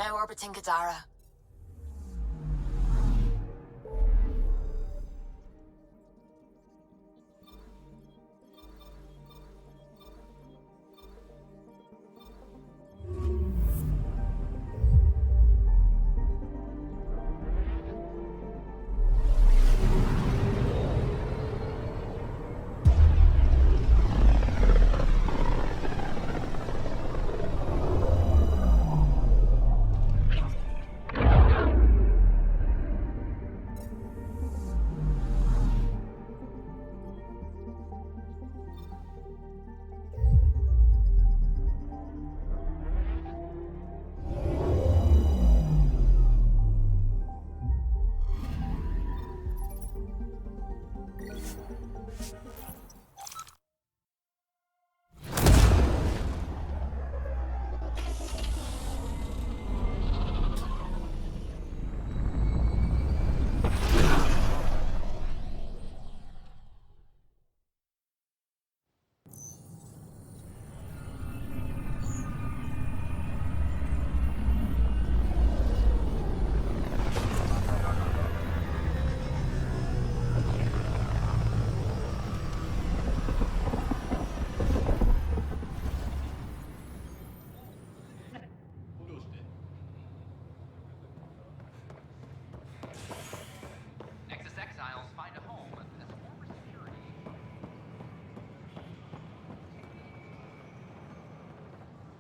now orbiting Gadara.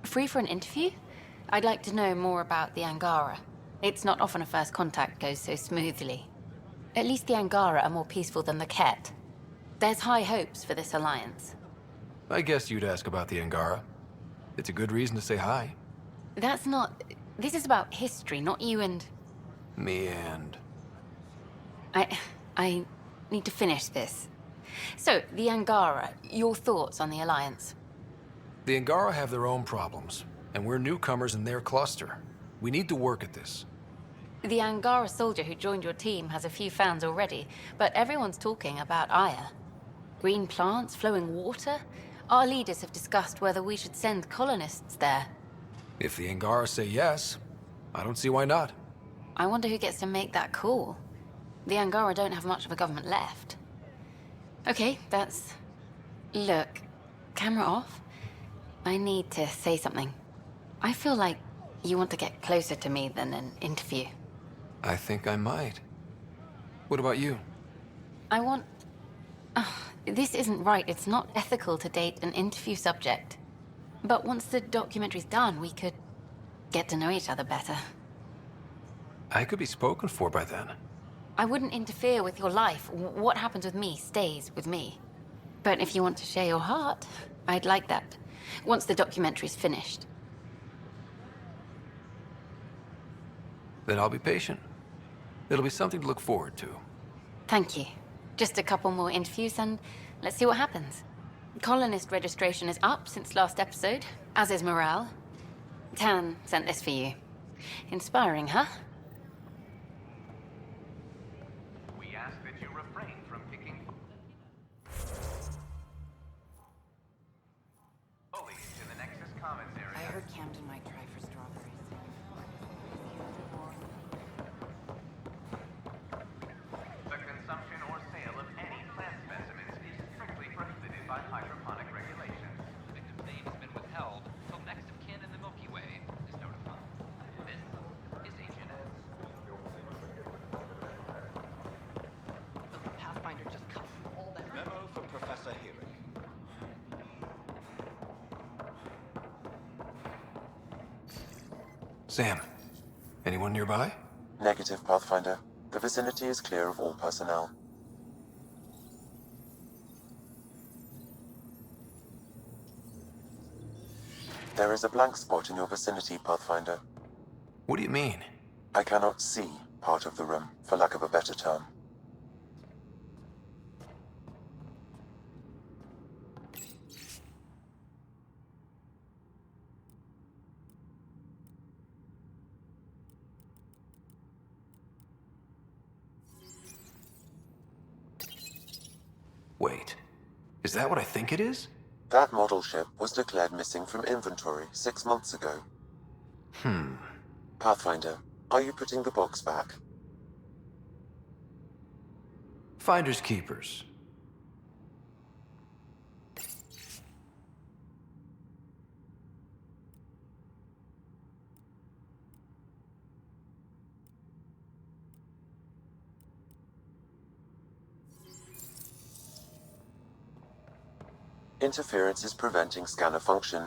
Free for an interview? I'd like to know more about the Angara. It's not often a first contact goes so smoothly. At least the Angara are more peaceful than the Ket. There's high hopes for this alliance. I guess you'd ask about the Angara. It's a good reason to say hi. That's not... This is about history, not you and... Me and... I need to finish this. So, the Angara, your thoughts on the alliance? The Angara have their own problems, and we're newcomers in their cluster. We need to work at this. The Angara soldier who joined your team has a few fans already, but everyone's talking about Aya. Green plants, flowing water? Our leaders have discussed whether we should send colonists there. If the Angara say yes, I don't see why not. I wonder who gets to make that call. The Angara don't have much of a government left. Okay, that's... Look, camera off. I need to say something. I feel like you want to get closer to me than an interview. I think I might. What about you? I want... this isn't right. It's not ethical to date an interview subject. But once the documentary's done, we could get to know each other better. I could be spoken for by then. I wouldn't interfere with your life. What happens with me stays with me. But if you want to share your heart, I'd like that. Once the documentary's finished. Then I'll be patient. It'll be something to look forward to. Thank you. Just a couple more interviews and let's see what happens. Colonist registration is up since last episode, as is morale. Tan sent this for you. Inspiring, huh? We ask that you refrain from picking fully to the Nexus Commons area. I heard Camden might try for strawberries. The consumption or sale of any plant specimens is strictly prohibited by hydroponic regulations. The victim's name has been withheld until next of kin in the Milky Way is notified. This is Agent S. The Pathfinder just cut through all that. Memo for Professor Herrick. Sam, anyone nearby? Negative, Pathfinder. The vicinity is clear of all personnel. There is a blank spot in your vicinity, Pathfinder. What do you mean? I cannot see part of the room, for lack of a better term. Wait, is that what I think it is? That model ship was declared missing from inventory 6 months ago. Pathfinder, are you putting the box back? Finders keepers. Interference is preventing scanner function.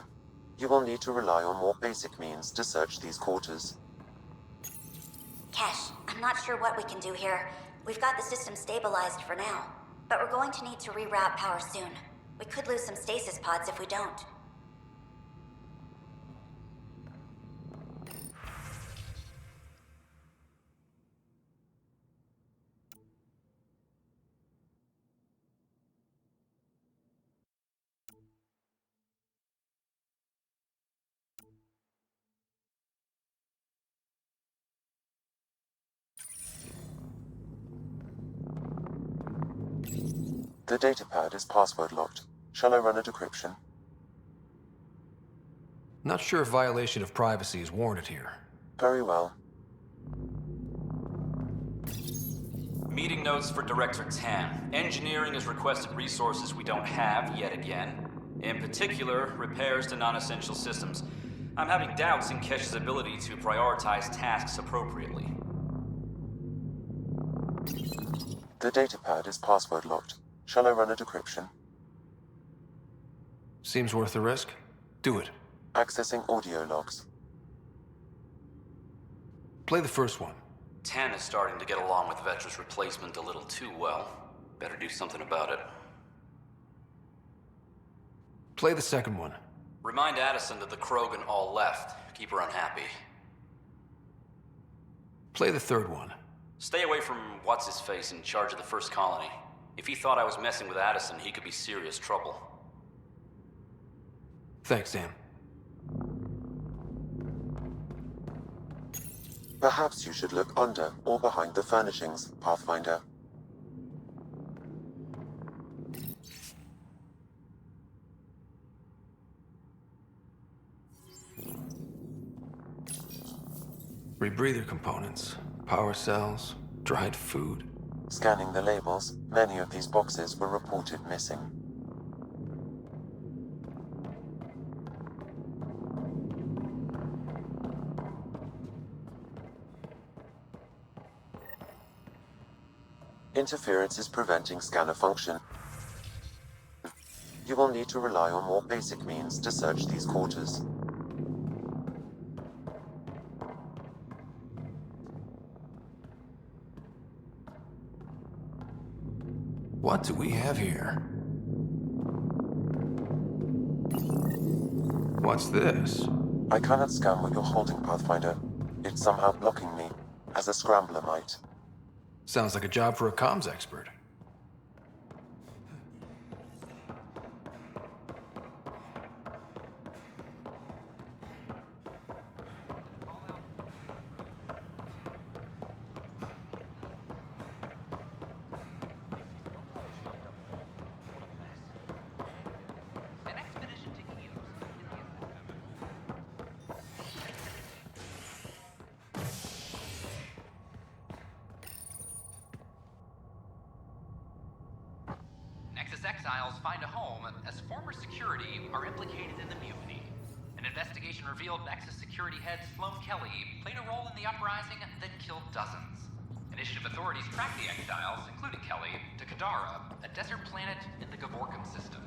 You will need to rely on more basic means to search these quarters. Kesh, I'm not sure what we can do here. We've got the system stabilized for now, but we're going to need to reroute power soon. We could lose some stasis pods if we don't. The datapad is password locked. Shall I run a decryption? Not sure if violation of privacy is warranted here. Very well. Meeting notes for Director Tan. Engineering has requested resources we don't have yet again. In particular, repairs to non-essential systems. I'm having doubts in Kesh's ability to prioritize tasks appropriately. The datapad is password locked. Shall I run a decryption? Seems worth the risk. Do it. Accessing audio logs. Play the first one. Tan is starting to get along with Vetra's replacement a little too well. Better do something about it. Play the second one. Remind Addison that the Krogan all left. Keep her unhappy. Play the third one. Stay away from what's-his-face in charge of the first colony. If he thought I was messing with Addison, he could be serious trouble. Thanks, Dan. Perhaps you should look under or behind the furnishings, Pathfinder. Rebreather components, power cells, dried food. Scanning the labels, many of these boxes were reported missing. Interference is preventing scanner function. You will need to rely on more basic means to search these quarters. What do we have here? What's this? I cannot scan what you're holding, Pathfinder. It's somehow blocking me, as a scrambler might. Sounds like a job for a comms expert. An expedition to Eos in the Nexus exiles find a home as former security are implicated in the mutiny. An investigation revealed Nexus security head Sloan Kelly played a role in the uprising that killed dozens. Initiative authorities tracked the exiles, including Kelly, to Kadara, a desert planet in the Gavorkan system.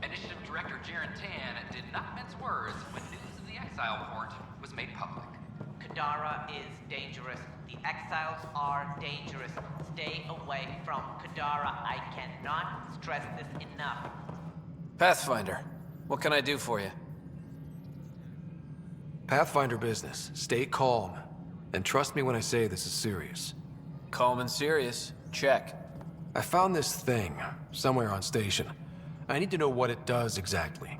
Initiative Director Jaren Tan did not mince words when news of the exile port was made public. Kadara is dangerous. The exiles are dangerous. Stay away from Kadara. I cannot stress this enough. Pathfinder, what can I do for you? Pathfinder business. Stay calm. And trust me when I say this is serious. Calm and serious. Check. I found this thing somewhere on station. I need to know what it does exactly.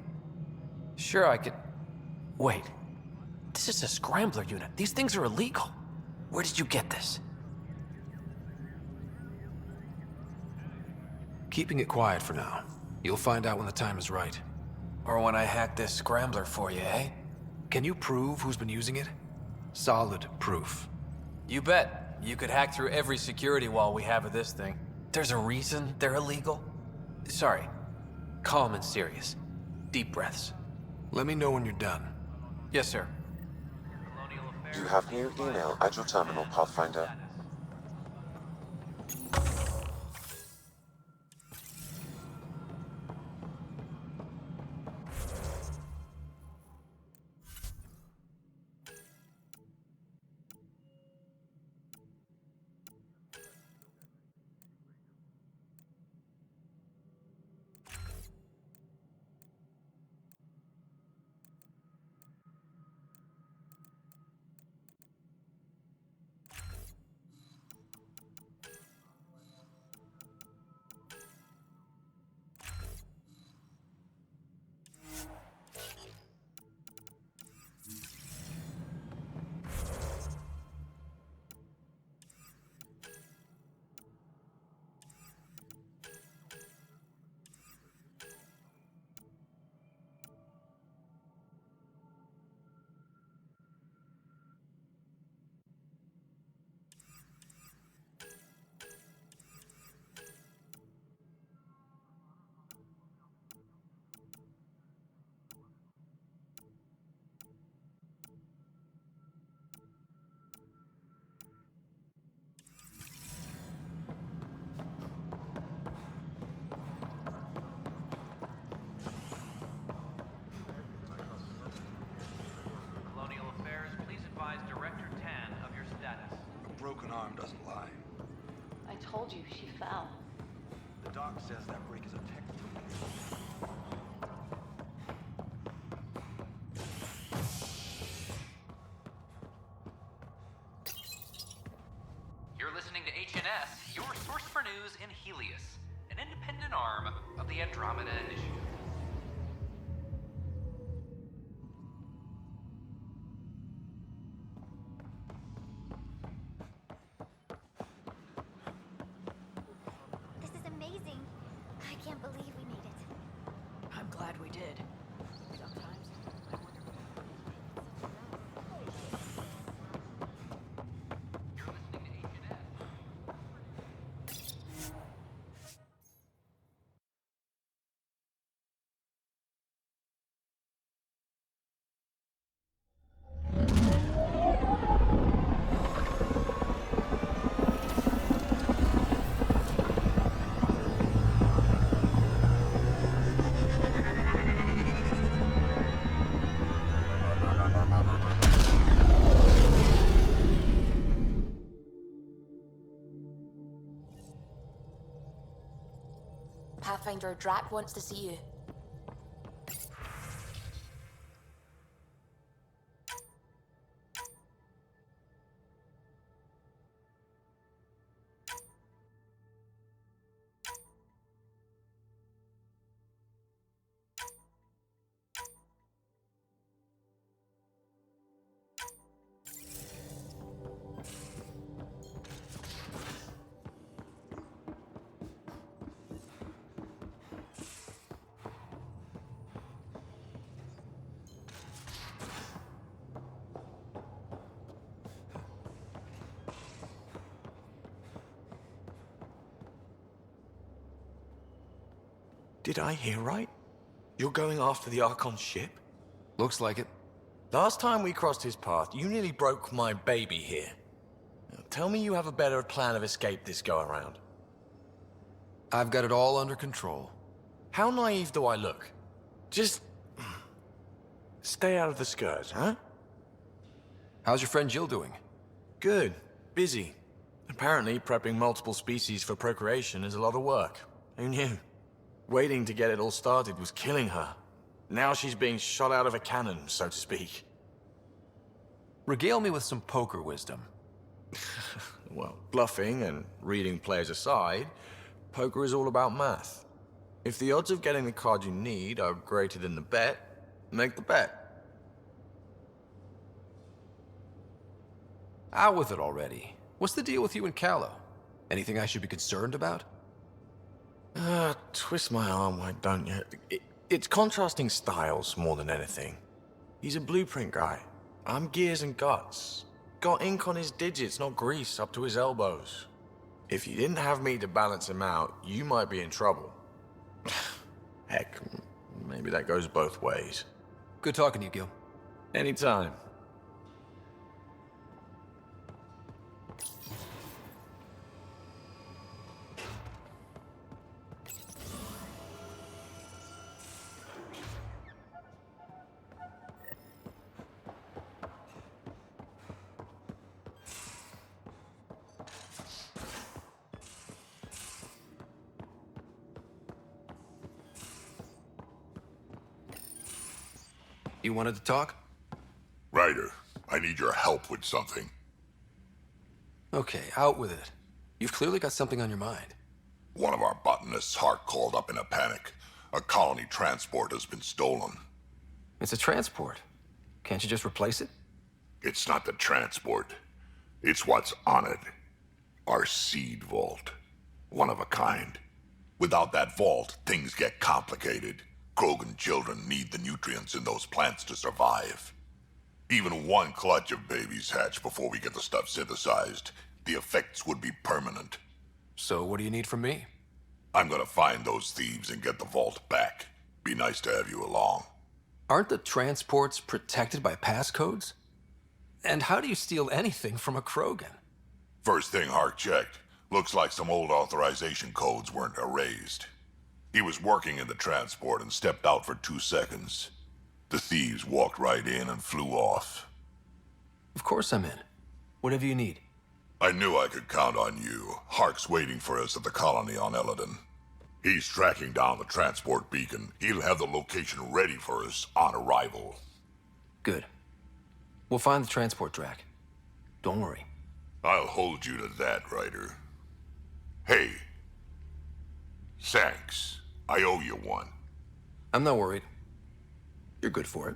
Sure, I could... Wait. This is a scrambler unit. These things are illegal. Where did you get this? Keeping it quiet for now. You'll find out when the time is right. Or when I hack this scrambler for you, eh? Can you prove who's been using it? Solid proof. You bet. You could hack through every security wall we have of this thing. There's a reason they're illegal. Sorry. Calm and serious. Deep breaths. Let me know when you're done. Yes, sir. You have new email at your terminal, Pathfinder. Broken arm doesn't lie. I told you she fell. The doc says that break is a technical. You're listening to HNS, your source for news in Helios, an independent arm of the Andromeda Initiative. I can't believe we made it. I'm glad we did. Sometimes I wonder You're listening to HNS. Pathfinder, Drac wants to see you. Did I hear right? You're going after the Archon's ship? Looks like it. Last time we crossed his path, you nearly broke my baby here. Now, tell me you have a better plan of escape this go-around. I've got it all under control. How naive do I look? Just... stay out of the skirt, huh? How's your friend Jill doing? Good. Busy. Apparently, prepping multiple species for procreation is a lot of work. Who knew? Waiting to get it all started was killing her. Now she's being shot out of a cannon, so to speak. Regale me with some poker wisdom. Well, bluffing and reading players aside, poker is all about math. If the odds of getting the card you need are greater than the bet, make the bet. Out with it already. What's the deal with you and Callow? Anything I should be concerned about? Twist my arm, why don't you? It's contrasting styles more than anything. He's a blueprint guy. I'm gears and guts. Got ink on his digits, not grease up to his elbows. If you didn't have me to balance him out, you might be in trouble. Heck, maybe that goes both ways. Good talking to you, Gil. Anytime. You wanted to talk? Ryder, I need your help with something. Okay, out with it. You've clearly got something on your mind. One of our botanists' heart called up in a panic. A colony transport has been stolen. It's a transport. Can't you just replace it? It's not the transport. It's what's on it. Our seed vault. One of a kind. Without that vault, things get complicated. Krogan children need the nutrients in those plants to survive. Even one clutch of babies hatch before we get the stuff synthesized. The effects would be permanent. So what do you need from me? I'm gonna find those thieves and get the vault back. Be nice to have you along. Aren't the transports protected by passcodes? And how do you steal anything from a Krogan? First thing Hark checked. Looks like some old authorization codes weren't erased. He was working in the transport and stepped out for 2 seconds. The thieves walked right in and flew off. Of course I'm in. Whatever you need. I knew I could count on you. Hark's waiting for us at the colony on ЭЛААДЕN. He's tracking down the transport beacon. He'll have the location ready for us on arrival. Good. We'll find the transport track. Don't worry. I'll hold you to that, Ryder. Hey. Thanks. I owe you one. I'm not worried. You're good for it.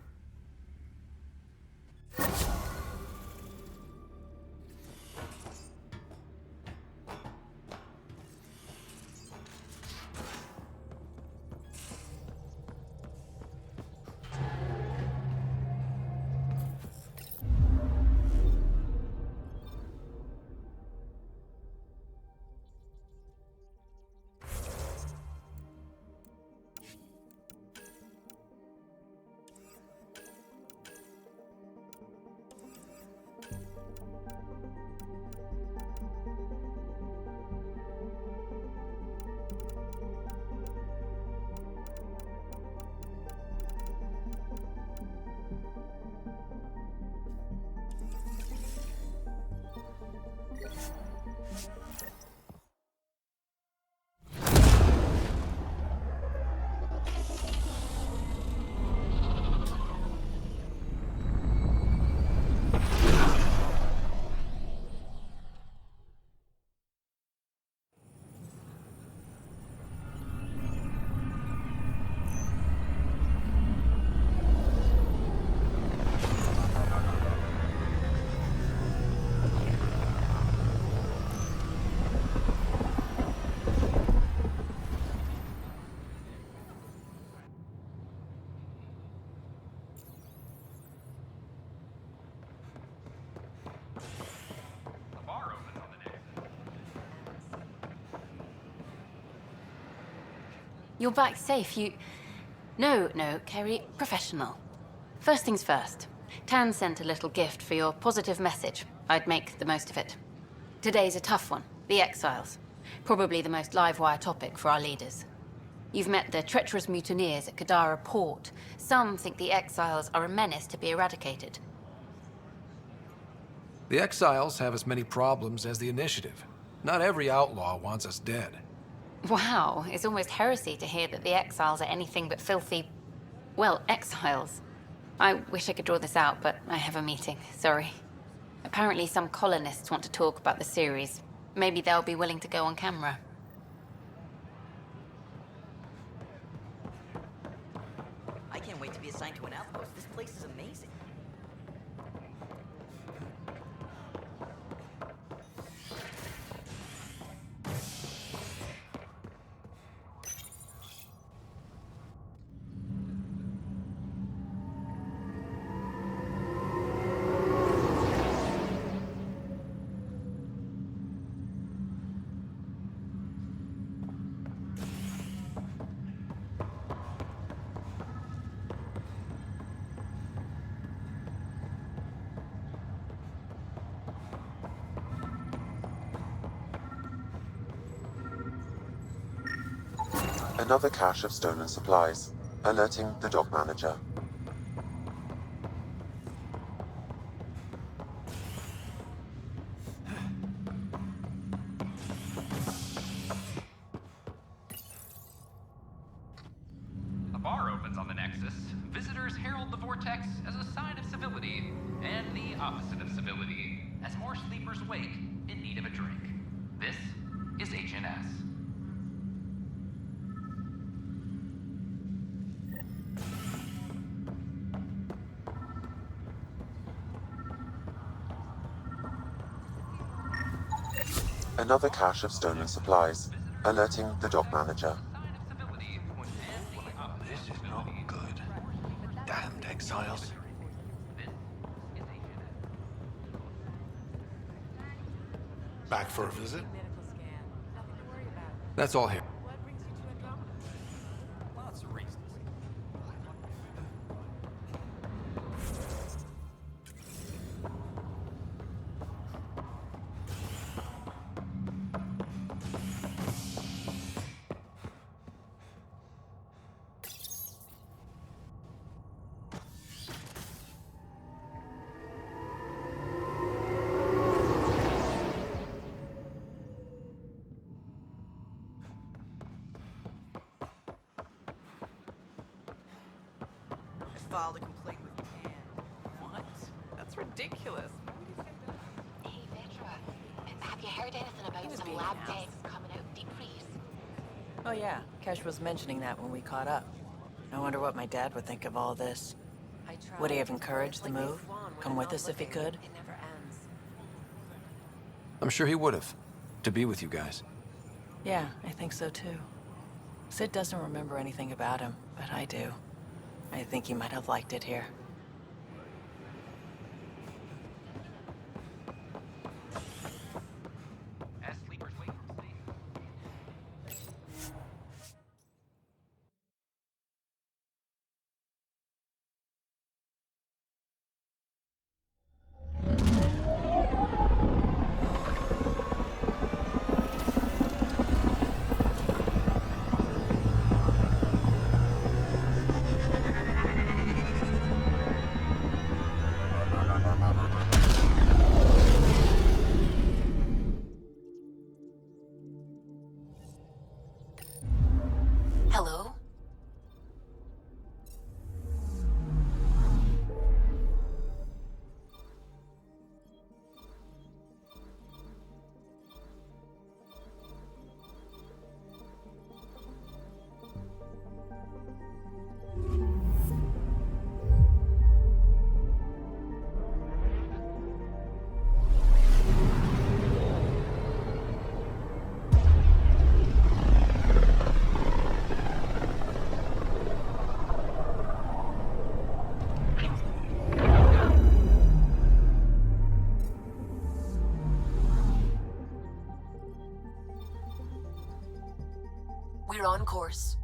You're back safe, No, Kerry, professional. First things first. Tan sent a little gift for your positive message. I'd make the most of it. Today's a tough one. The Exiles. Probably the most live-wire topic for our leaders. You've met the treacherous mutineers at Kadara Port. Some think the Exiles are a menace to be eradicated. The Exiles have as many problems as the Initiative. Not every outlaw wants us dead. Wow, it's almost heresy to hear that the Exiles are anything but filthy... well, exiles. I wish I could draw this out, but I have a meeting. Sorry. Apparently some colonists want to talk about the series. Maybe they'll be willing to go on camera. I can't wait to be assigned to an outpost. This place is amazing. Another cache of stolen supplies, alerting the dock manager. A bar opens on the Nexus. Visitors herald the vortex as a sign of civility, and the opposite of civility, as more sleepers wake in need of a drink. This is HNS. Another cache of stolen supplies, alerting the dock manager. This is not good. Damned exiles. Back for a visit? That's all here. Lots of reasons. I filed a complaint with Pan. What? That's ridiculous. Hey, Vetra, have you heard anything about some lab techs coming out deep freeze? Oh yeah, Kesh was mentioning that when we caught up. I wonder what my dad would think of all this. Would he have encouraged the move? Come with us if he could? I'm sure he would have. To be with you guys. Yeah, I think so too. Sid doesn't remember anything about him, but I do. I think he might have liked it here. As sleepers wake from sleep. Hello? We're on course.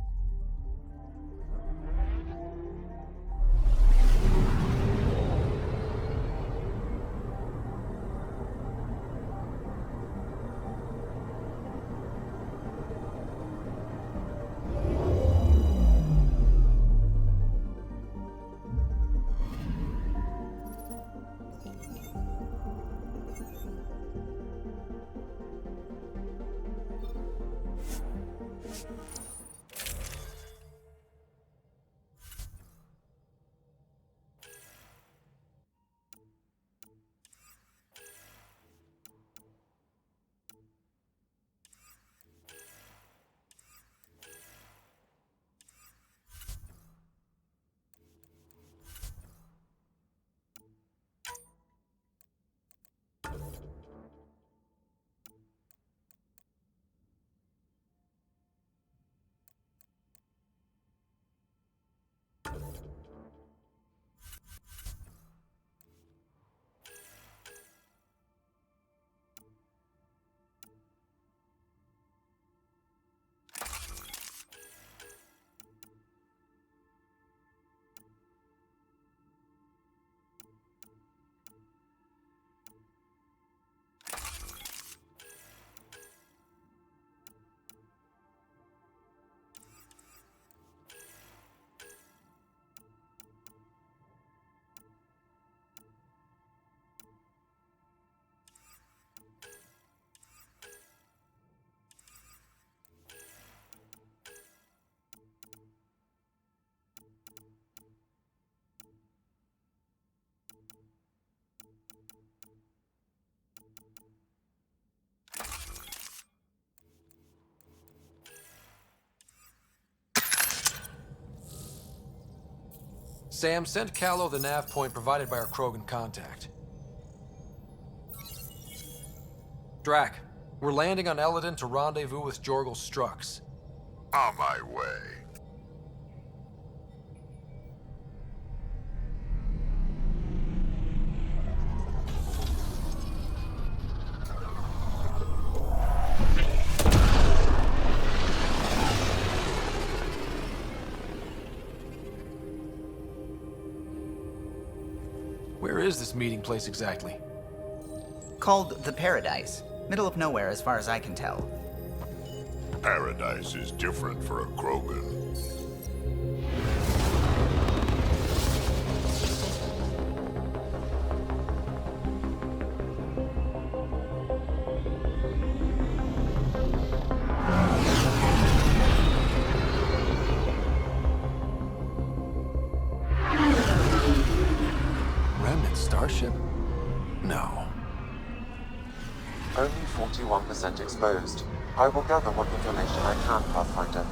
Sam, send Callow the nav point provided by our Krogan contact. Drac, we're landing on ЭЛААДЕN to rendezvous with Jorgal Strux. On my way. Where is this meeting place exactly? Called the Paradise. Middle of nowhere as far as I can tell. Paradise is different for a Krogan. Remnant starship? No. Only 41% exposed. I will gather what information I can, Pathfinder.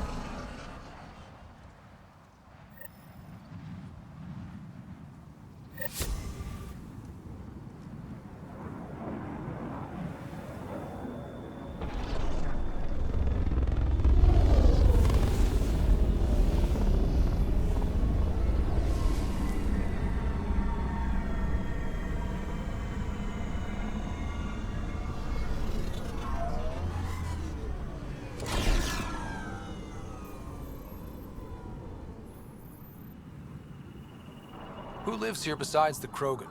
Who lives here besides the Krogan?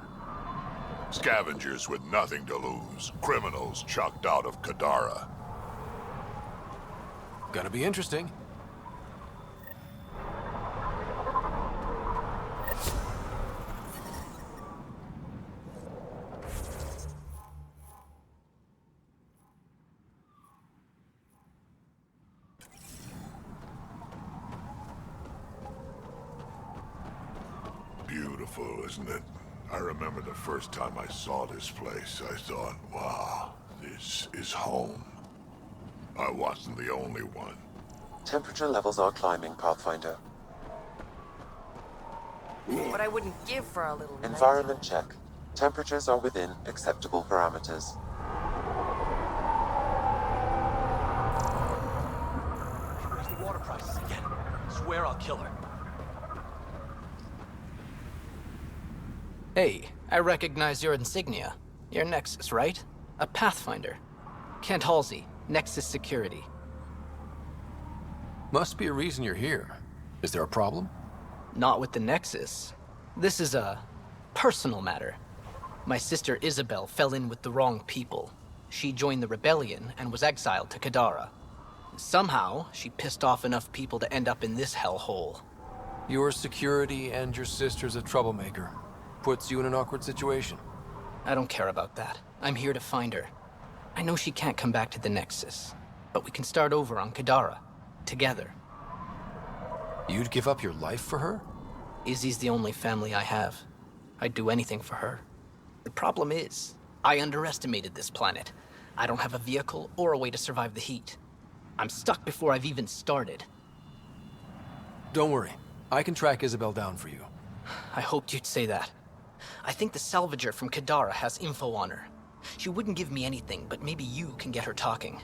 Scavengers with nothing to lose. Criminals chucked out of Kadara. Gonna be interesting. Beautiful, isn't it? I remember the first time I saw this place, I thought, wow, this is home. I wasn't the only one. Temperature levels are climbing, Pathfinder. What I wouldn't give for a little... Environment check. Temperatures are within acceptable parameters. Raise the water prices again. Swear I'll kill her. Hey, I recognize your insignia. You're Nexus, right? A Pathfinder. Kent Halsey, Nexus Security. Must be a reason you're here. Is there a problem? Not with the Nexus. This is a personal matter. My sister Isabel fell in with the wrong people. She joined the rebellion and was exiled to Kadara. Somehow, she pissed off enough people to end up in this hellhole. Your security and your sister's a troublemaker. Puts you in an awkward situation. I don't care about that. I'm here to find her. I know she can't come back to the Nexus, but we can start over on Kadara. Together. You'd give up your life for her? Izzy's the only family I have. I'd do anything for her. The problem is, I underestimated this planet. I don't have a vehicle or a way to survive the heat. I'm stuck before I've even started. Don't worry. I can track Isabel down for you. I hoped you'd say that. I think the salvager from Kadara has info on her. She wouldn't give me anything, but maybe you can get her talking.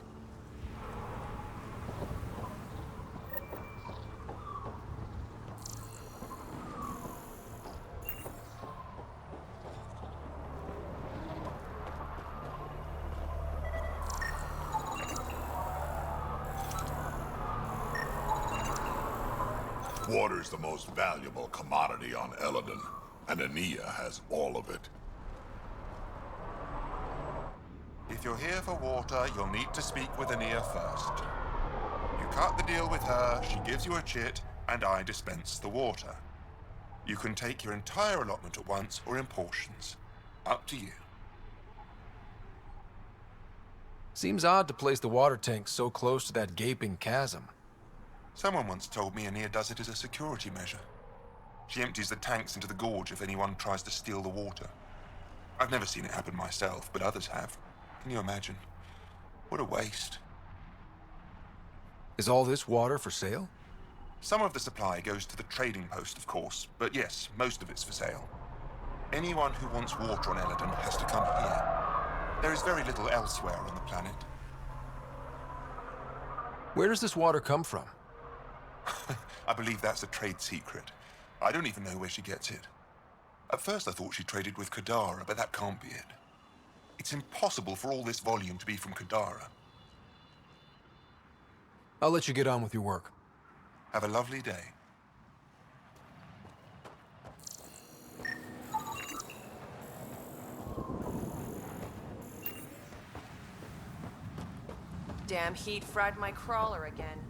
Water's the most valuable commodity on ЭЛААДЕN, and Ania has all of it. If you're here for water, you'll need to speak with Ania first. You cut the deal with her, she gives you a chit, and I dispense the water. You can take your entire allotment at once or in portions. Up to you. Seems odd to place the water tank so close to that gaping chasm. Someone once told me Ania does it as a security measure. She empties the tanks into the gorge if anyone tries to steal the water. I've never seen it happen myself, but others have. Can you imagine? What a waste. Is all this water for sale? Some of the supply goes to the trading post, of course, but yes, most of it's for sale. Anyone who wants water on ЭЛААДЕN has to come here. There is very little elsewhere on the planet. Where does this water come from? I believe that's a trade secret. I don't even know where she gets it. At first I thought she traded with Kadara, but that can't be it. It's impossible for all this volume to be from Kadara. I'll let you get on with your work. Have a lovely day. Damn heat fried my crawler again.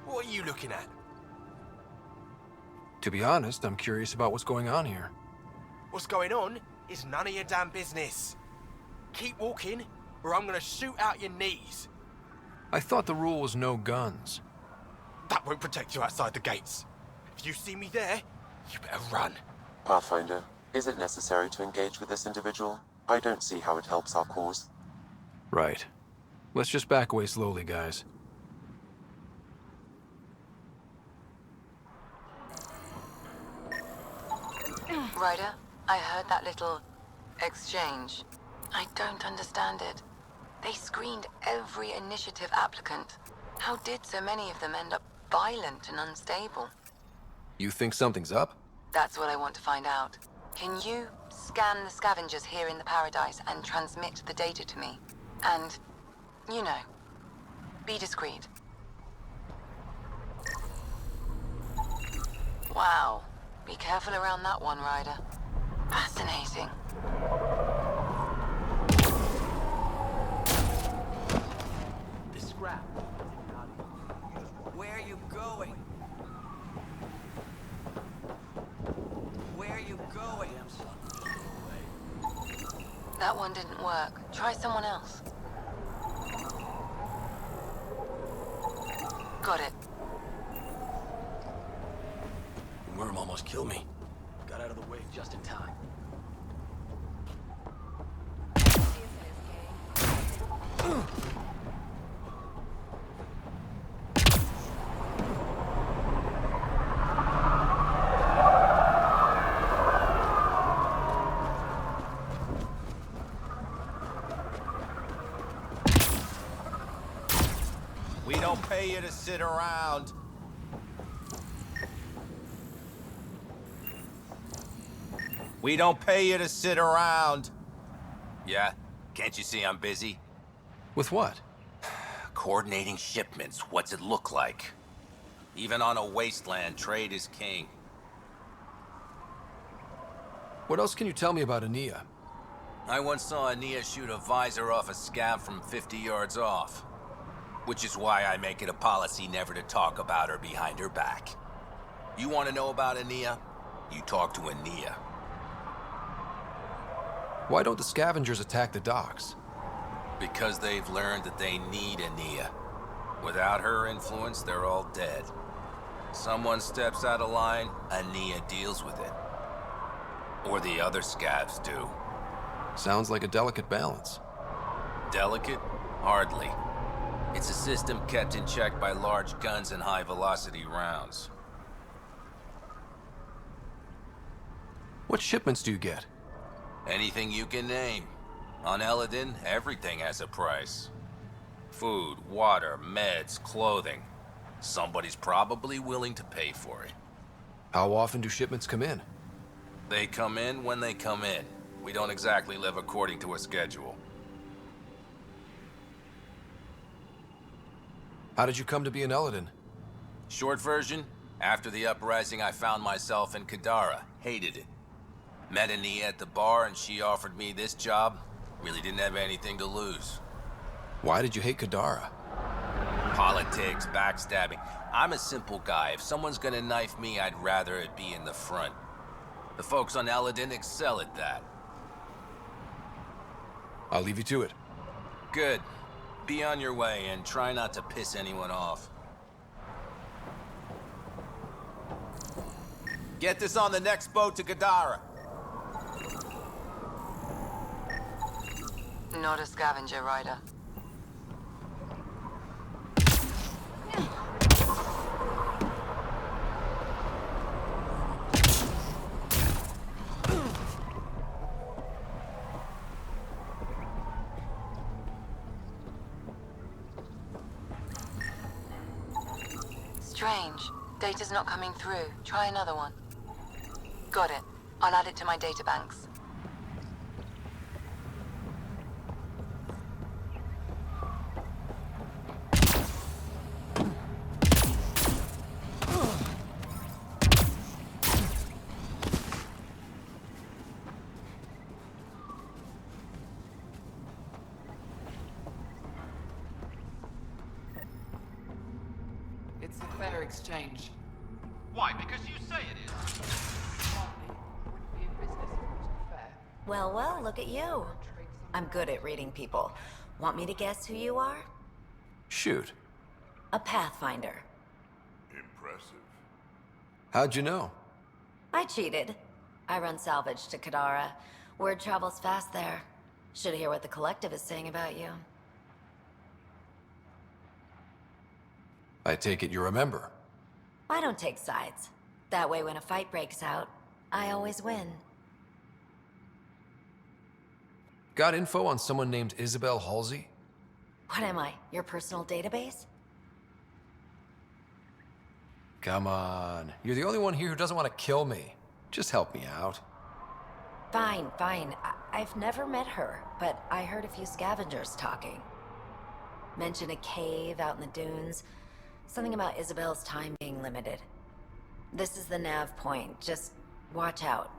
What are you looking at? To be honest, I'm curious about what's going on here. What's going on is none of your damn business. Keep walking, or I'm gonna shoot out your knees. I thought the rule was no guns. That won't protect you outside the gates. If you see me there, you better run. Pathfinder, is it necessary to engage with this individual? I don't see how it helps our cause. Right. Let's just back away slowly, guys. Ryder, I heard that little exchange. I don't understand it. They screened every initiative applicant. How did so many of them end up violent and unstable? You think something's up? That's what I want to find out. Can you scan the scavengers here in the Paradise and transmit the data to me? And, you know, be discreet. Wow. Be careful around that one, Ryder. Fascinating. This scrap. Where are you going? Where are you going? That one didn't work. Try someone else. Got it. The worm almost killed me. Got out of the way just in time. We don't pay you to sit around. We don't pay you to sit around. Yeah? Can't you see I'm busy? With what? Coordinating shipments. What's it look like? Even on a wasteland, trade is king. What else can you tell me about Ania? I once saw Ania shoot a visor off a scav from 50 yards off. Which is why I make it a policy never to talk about her behind her back. You want to know about Ania? You talk to Ania. Why don't the scavengers attack the docks? Because they've learned that they need Ania. Without her influence, they're all dead. Someone steps out of line, Ania deals with it. Or the other scavs do. Sounds like a delicate balance. Delicate? Hardly. It's a system kept in check by large guns and high-velocity rounds. What shipments do you get? Anything you can name. On ЭЛААДЕN, everything has a price. Food, water, meds, clothing. Somebody's probably willing to pay for it. How often do shipments come in? They come in when they come in. We don't exactly live according to a schedule. How did you come to be an ЭЛААДЕN? Short version, after the uprising I found myself in Kadara. Hated it. Met Ania at the bar and she offered me this job. Really didn't have anything to lose. Why did you hate Kadara? Politics, backstabbing. I'm a simple guy. If someone's gonna knife me, I'd rather it be in the front. The folks on ЭЛААДЕN excel at that. I'll leave you to it. Good. Be on your way and try not to piss anyone off. Get this on the next boat to Kadara. Not a scavenger rider. Strange. Data's not coming through. Try another one. Got it. I'll add it to my databanks. It's a fair exchange. Why? Because you say it is. Well, well, look at you. I'm good at reading people. Want me to guess who you are? Shoot. A Pathfinder. Impressive. How'd you know? I cheated. I run salvage to Kadara. Word travels fast there. Should hear what the Collective is saying about you. I take it you remember. I don't take sides. That way when a fight breaks out, I always win. Got info on someone named Isabel Halsey? What am I, your personal database? Come on. You're the only one here who doesn't want to kill me. Just help me out. Fine, fine. I've never met her, but I heard a few scavengers talking. Mention a cave out in the dunes. Something about Isabel's time being limited. This is the nav point. Just watch out.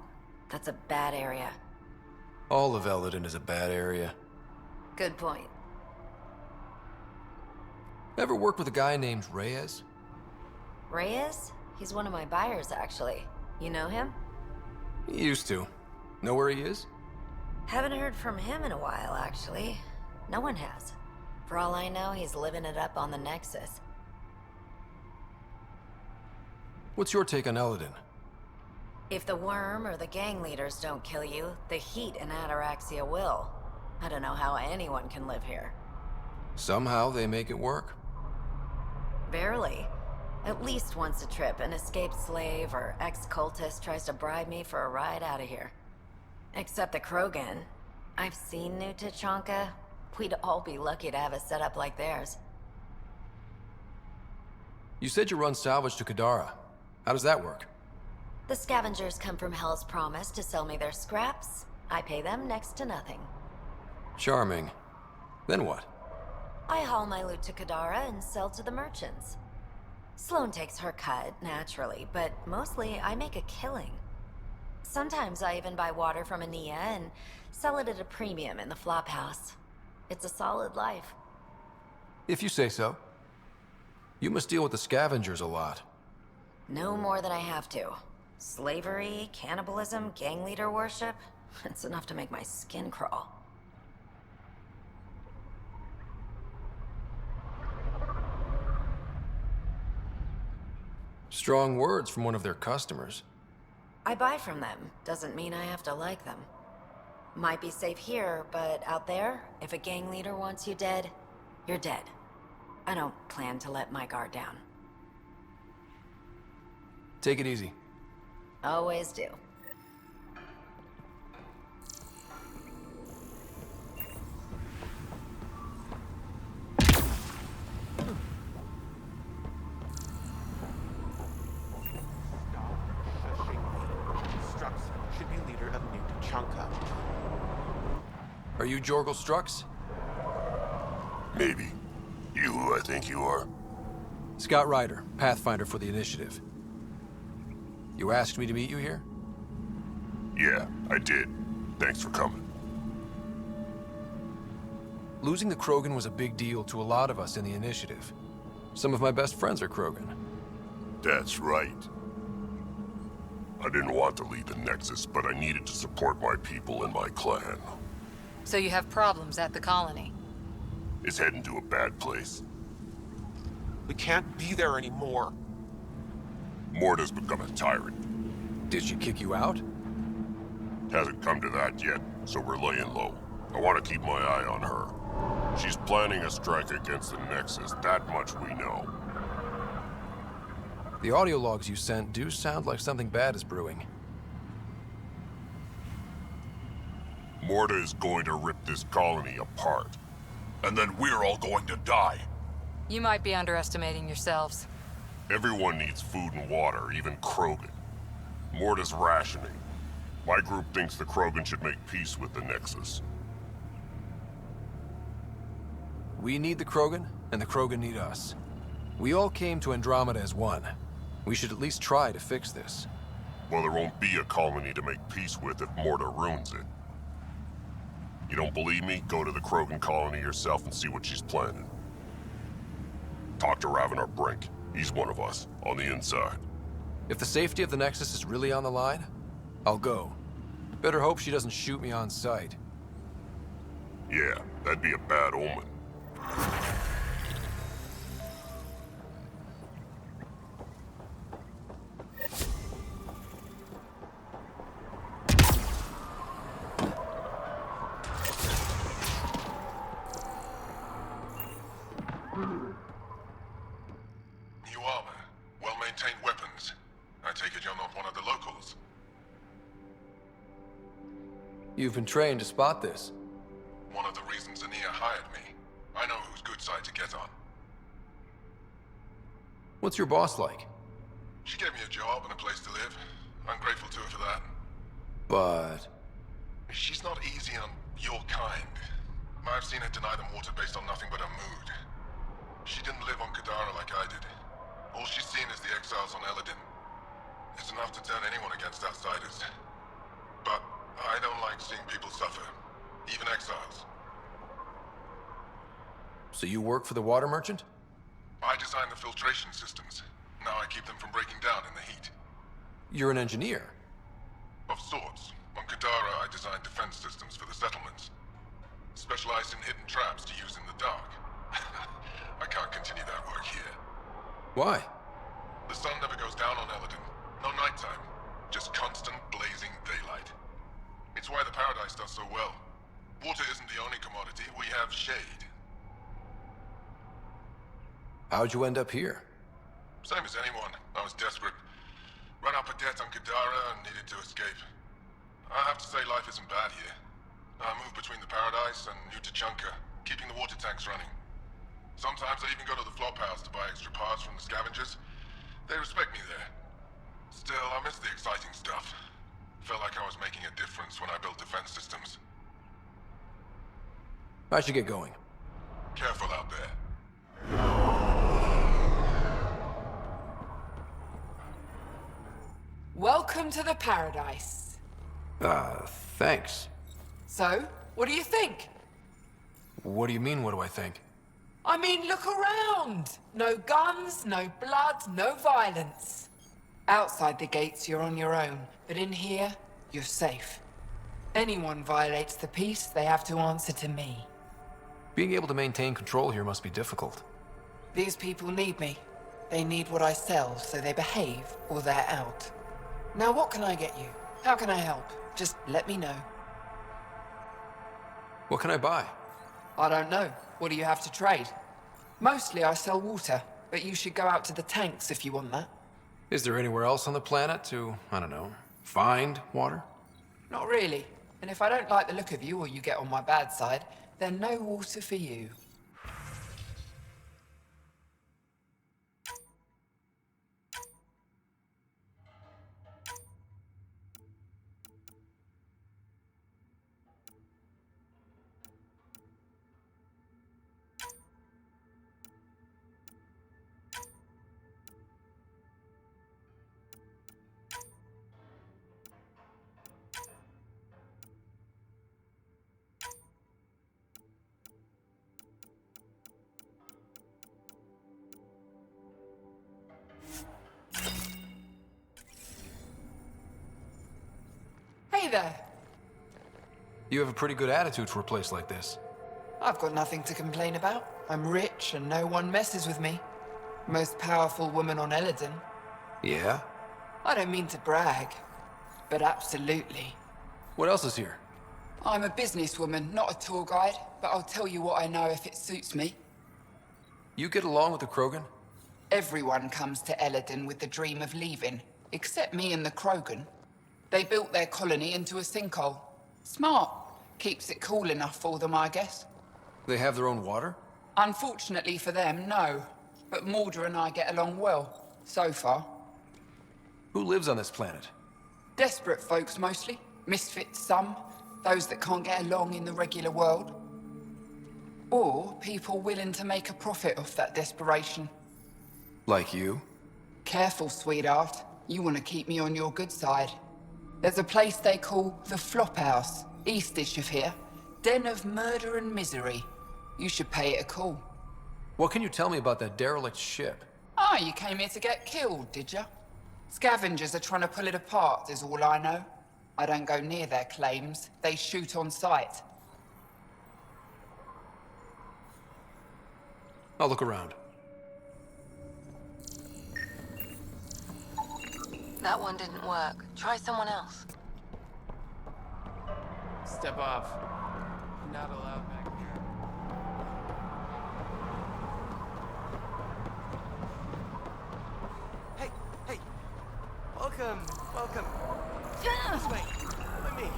That's a bad area. All of ЭЛААДЕN is a bad area. Good point. Ever worked with a guy named Reyes? Reyes? He's one of my buyers, actually. You know him? He used to. Know where he is? Haven't heard from him in a while, actually. No one has. For all I know, he's living it up on the Nexus. What's your take on ЭЛААDEN? If the worm or the gang leaders don't kill you, the heat in Ataraxia will. I don't know how anyone can live here. Somehow they make it work. Barely. At least once a trip, an escaped slave or ex-cultist tries to bribe me for a ride out of here. Except the Krogan. I've seen New Tachanka. We'd all be lucky to have a setup like theirs. You said you run salvage to Kadara. How does that work? The scavengers come from Hell's Promise to sell me their scraps. I pay them next to nothing. Charming. Then what? I haul my loot to Kadara and sell to the merchants. Sloane takes her cut, naturally, but mostly I make a killing. Sometimes I even buy water from Ania and sell it at a premium in the flop house. It's a solid life. If you say so. You must deal with the scavengers a lot. No more than I have to. Slavery, cannibalism, gang leader worship. It's enough to make my skin crawl. Strong words from one of their customers. I buy from them. Doesn't mean I have to like them. Might be safe here, but out there, if a gang leader wants you dead, you're dead. I don't plan to let my guard down. Take it easy. Always do. Should be leader of New Tachanka. Are you Jorgel Strux? Maybe. You who I think you are? Scott Ryder, Pathfinder for the Initiative. You asked me to meet you here? Yeah, I did. Thanks for coming. Losing the Krogan was a big deal to a lot of us in the Initiative. Some of my best friends are Krogan. That's right. I didn't want to lead the Nexus, but I needed to support my people and my clan. So you have problems at the colony? It's heading to a bad place. We can't be there anymore. Morta's become a tyrant. Did she kick you out? Hasn't come to that yet, so we're laying low. I want to keep my eye on her. She's planning a strike against the Nexus, that much we know. The audio logs you sent do sound like something bad is brewing. Morta is going to rip this colony apart. And then we're all going to die. You might be underestimating yourselves. Everyone needs food and water, even Krogan. Morta's rationing. My group thinks the Krogan should make peace with the Nexus. We need the Krogan, and the Krogan need us. We all came to Andromeda as one. We should at least try to fix this. Well, there won't be a colony to make peace with if Morta ruins it. You don't believe me? Go to the Krogan colony yourself and see what she's planning. Talk to Ravenar Brink. He's one of us, on the inside. If the safety of the Nexus is really on the line, I'll go. Better hope she doesn't shoot me on sight. Yeah, that'd be a bad omen. New armor, well-maintained weapons. I take it you're not one of the locals. You've been trained to spot this. One of the reasons Ania hired me. I know whose good side to get on. What's your boss like? She gave me a job and a place to live. I'm grateful to her for that. But... She's not easy on your kind. I've seen her deny them water based on nothing but her mood. She didn't live on Kadara like I did. All she's seen is the exiles on ЭЛААДЕN. It's enough to turn anyone against outsiders. But I don't like seeing people suffer. Even exiles. So you work for the water merchant? I design the filtration systems. Now I keep them from breaking down in the heat. You're an engineer. Of sorts. On Kadara, I designed defense systems for the settlements. Specialized in hidden traps to use in the dark. I can't continue that work here. Why? The sun never goes down on ЭЛААДЕN. No nighttime. Just constant blazing daylight. It's why the Paradise does so well. Water isn't the only commodity. We have shade. How'd you end up here? Same as anyone. I was desperate. Ran up a debt on Kadara and needed to escape. I have to say life isn't bad here. I move between the Paradise and New Tachanka, keeping the water tanks running. Sometimes I even go to the flop house to buy extra parts from the scavengers. They respect me there. Still, I miss the exciting stuff. Felt like I was making a difference when I built defense systems. I should get going. Careful out there. Welcome to the Paradise. Thanks. So, what do you think? What do you mean, what do I think? I mean, look around. No guns, no blood, no violence. Outside the gates, you're on your own, but in here, you're safe. Anyone violates the peace, they have to answer to me. Being able to maintain control here must be difficult. These people need me. They need what I sell, so they behave, or they're out. Now what can I get you? How can I help? Just let me know. What can I buy? I don't know. What do you have to trade? Mostly I sell water, but you should go out to the tanks if you want that. Is there anywhere else on the planet to, I don't know, find water? Not really. And if I don't like the look of you or you get on my bad side, then no water for you. Hey there. You have a pretty good attitude for a place like this. I've got nothing to complain about. I'm rich and no one messes with me. Most powerful woman on ЭЛААДЕN. Yeah? I don't mean to brag, but absolutely. What else is here? I'm a businesswoman, not a tour guide, but I'll tell you what I know if it suits me. You get along with the Krogan? Everyone comes to ЭЛААДЕN with the dream of leaving, except me and the Krogan. They built their colony into a sinkhole. Smart. Keeps it cool enough for them, I guess. They have their own water? Unfortunately for them, no. But Mulder and I get along well, so far. Who lives on this planet? Desperate folks, mostly. Misfits, some. Those that can't get along in the regular world. Or people willing to make a profit off that desperation. Like you? Careful, sweetheart. You want to keep me on your good side. There's a place they call the Flop House, eastish of here. Den of murder and misery. You should pay it a call. What can you tell me about that derelict ship? Ah, you came here to get killed, did ya? Scavengers are trying to pull it apart, is all I know. I don't go near their claims. They shoot on sight. I'll look around. That one didn't work. Try someone else. Step off. Not allowed back here. Hey, hey. Welcome, welcome. This way. With me.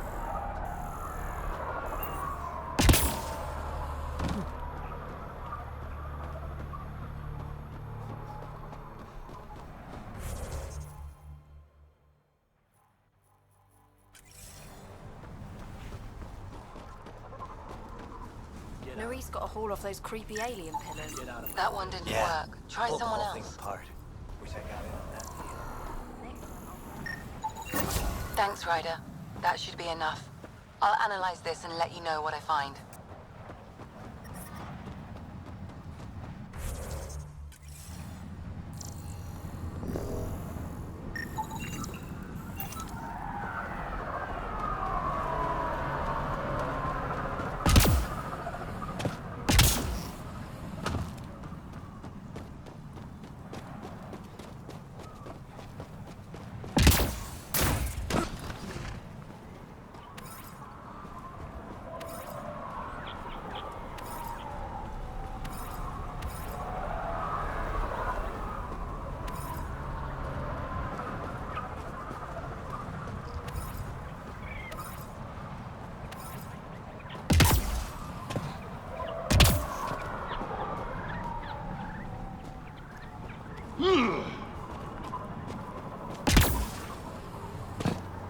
Norie's got to haul off those creepy alien pillars. That one didn't work. Try Pull someone the whole else. thing apart. Wish I got in on that. Thanks, Ryder. That should be enough. I'll analyze this and let you know what I find.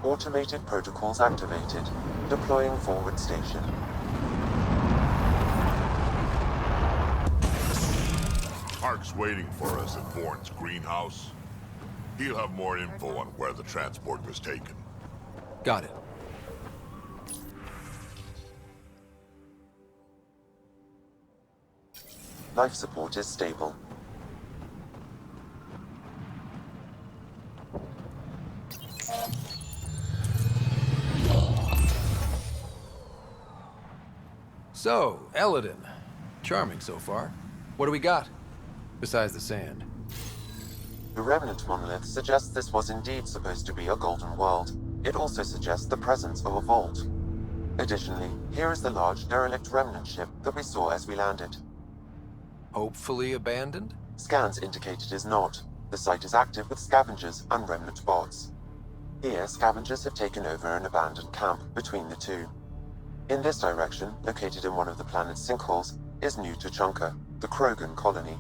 Automated protocols activated. Deploying forward station. Hark's waiting for us at Bourne's greenhouse. He'll have more info on where the transport was taken. Got it. Life support is stable. So, ЭЛААДЕN. Charming so far. What do we got? Besides the sand. The remnant monolith suggests this was indeed supposed to be a golden world. It also suggests the presence of a vault. Additionally, here is the large derelict remnant ship that we saw as we landed. Hopefully abandoned? Scans indicate it is not. The site is active with scavengers and remnant bots. Here, scavengers have taken over an abandoned camp between the two. In this direction, located in one of the planet's sinkholes, is New Tuchanka, the Krogan colony.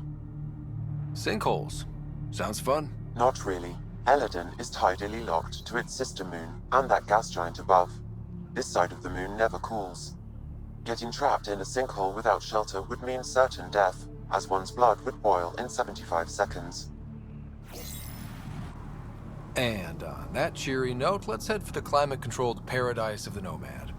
Sinkholes. Sounds fun. Not really. ЭЛААДЕN is tidally locked to its sister moon and that gas giant above. This side of the moon never cools. Getting trapped in a sinkhole without shelter would mean certain death, as one's blood would boil in 75 seconds. And on that cheery note, let's head for the climate-controlled paradise of the Nomad.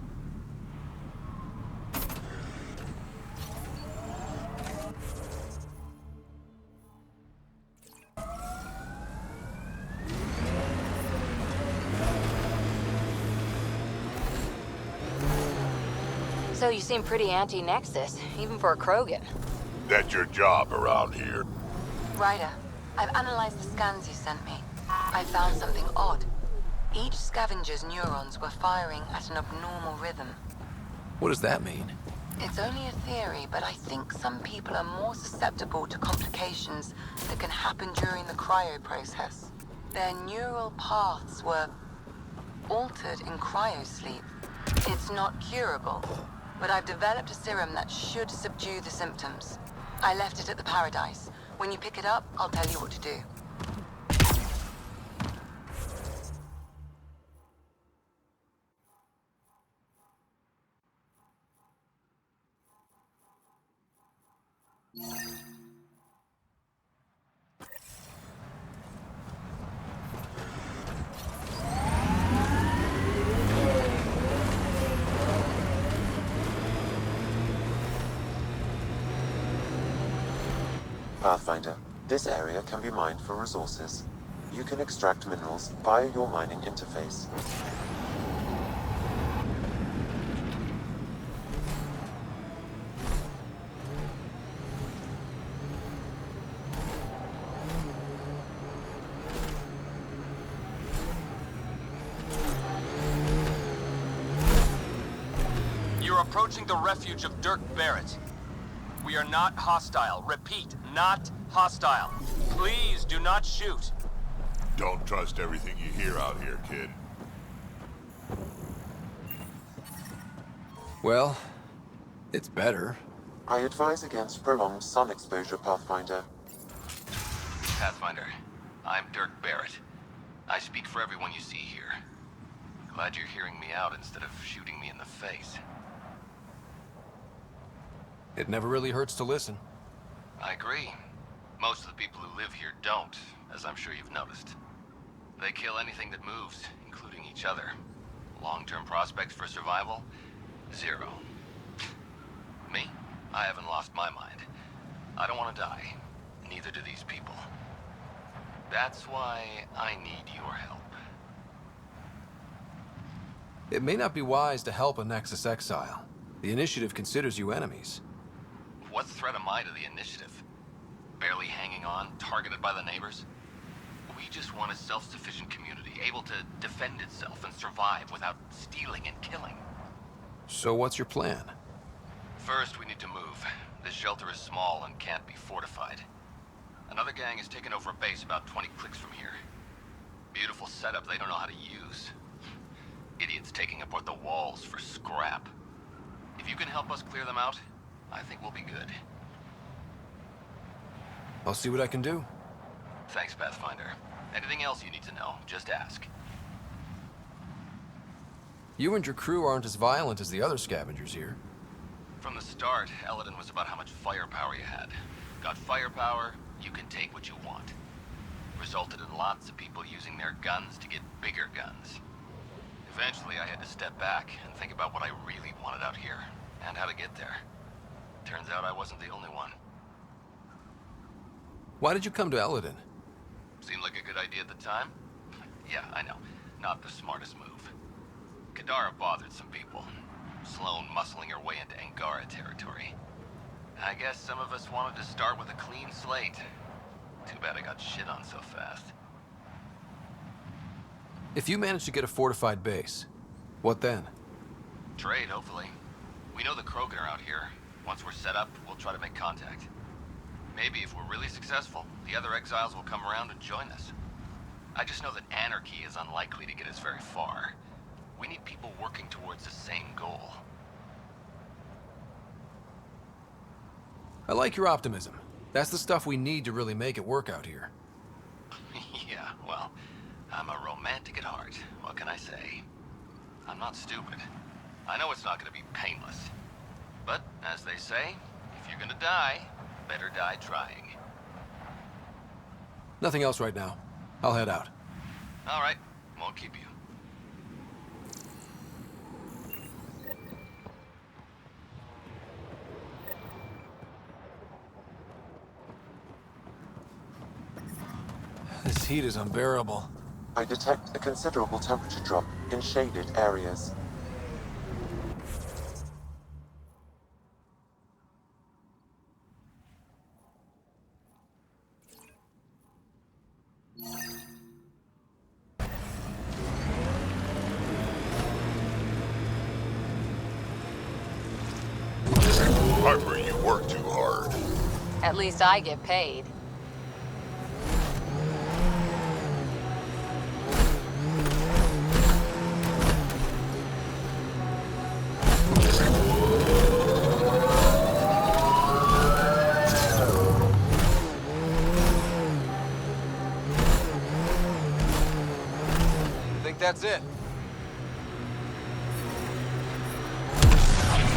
So you seem pretty anti-Nexus, even for a Krogan. That's your job around here. Ryder, I've analyzed the scans you sent me. I found something odd. Each scavenger's neurons were firing at an abnormal rhythm. What does that mean? It's only a theory, but I think some people are more susceptible to complications that can happen during the cryo process. Their neural paths were altered in cryosleep. It's not curable, but I've developed a serum that should subdue the symptoms. I left it at the Paradise. When you pick it up, I'll tell you what to do. Pathfinder, this area can be mined for resources. You can extract minerals via your mining interface. You're approaching the refuge of Dirk Barrett. We are not hostile. Repeat, not hostile. Please do not shoot. Don't trust everything you hear out here, kid. Well, it's better. I advise against prolonged sun exposure, Pathfinder. Pathfinder, I'm Dirk Barrett. I speak for everyone you see here. Glad you're hearing me out instead of shooting me in the face. It never really hurts to listen. I agree. Most of the people who live here don't, as I'm sure you've noticed. They kill anything that moves, including each other. Long-term prospects for survival? Zero. Me? I haven't lost my mind. I don't want to die. Neither do these people. That's why I need your help. It may not be wise to help a Nexus exile. The Initiative considers you enemies. What threat am I to the Initiative? Barely hanging on, targeted by the neighbors? We just want a self-sufficient community, able to defend itself and survive without stealing and killing. So what's your plan? First, we need to move. This shelter is small and can't be fortified. Another gang has taken over a base about 20 clicks from here. Beautiful setup they don't know how to use. Idiots taking apart the walls for scrap. If you can help us clear them out, I think we'll be good. I'll see what I can do. Thanks, Pathfinder. Anything else you need to know, just ask. You and your crew aren't as violent as the other scavengers here. From the start, ЭЛААДЕN was about how much firepower you had. Got firepower, you can take what you want. Resulted in lots of people using their guns to get bigger guns. Eventually, I had to step back and think about what I really wanted out here, and how to get there. Turns out I wasn't the only one. Why did you come to ЭЛААДEN? Seemed like a good idea at the time? Yeah, I know. Not the smartest move. Kadara bothered some people. Sloane muscling her way into Angaret. I guess some of us wanted to start with a clean slate. Too bad I got shit on so fast. If you manage to get a fortified base, what then? Trade, hopefully. We know the Krogan are out here. Once we're set up, we'll try to make contact. Maybe if we're really successful, the other exiles will come around and join us. I just know that anarchy is unlikely to get us very far. We need people working towards the same goal. I like your optimism. That's the stuff we need to really make it work out here. Yeah, well, I'm a romantic at heart. What can I say? I'm not stupid. I know it's not going to be painless. But, as they say, if you're gonna die, better die trying. Nothing else right now. I'll head out. All right, won't keep you. This heat is unbearable. I detect a considerable temperature drop in shaded areas. Harper, you work too hard. At least I get paid. Think that's it?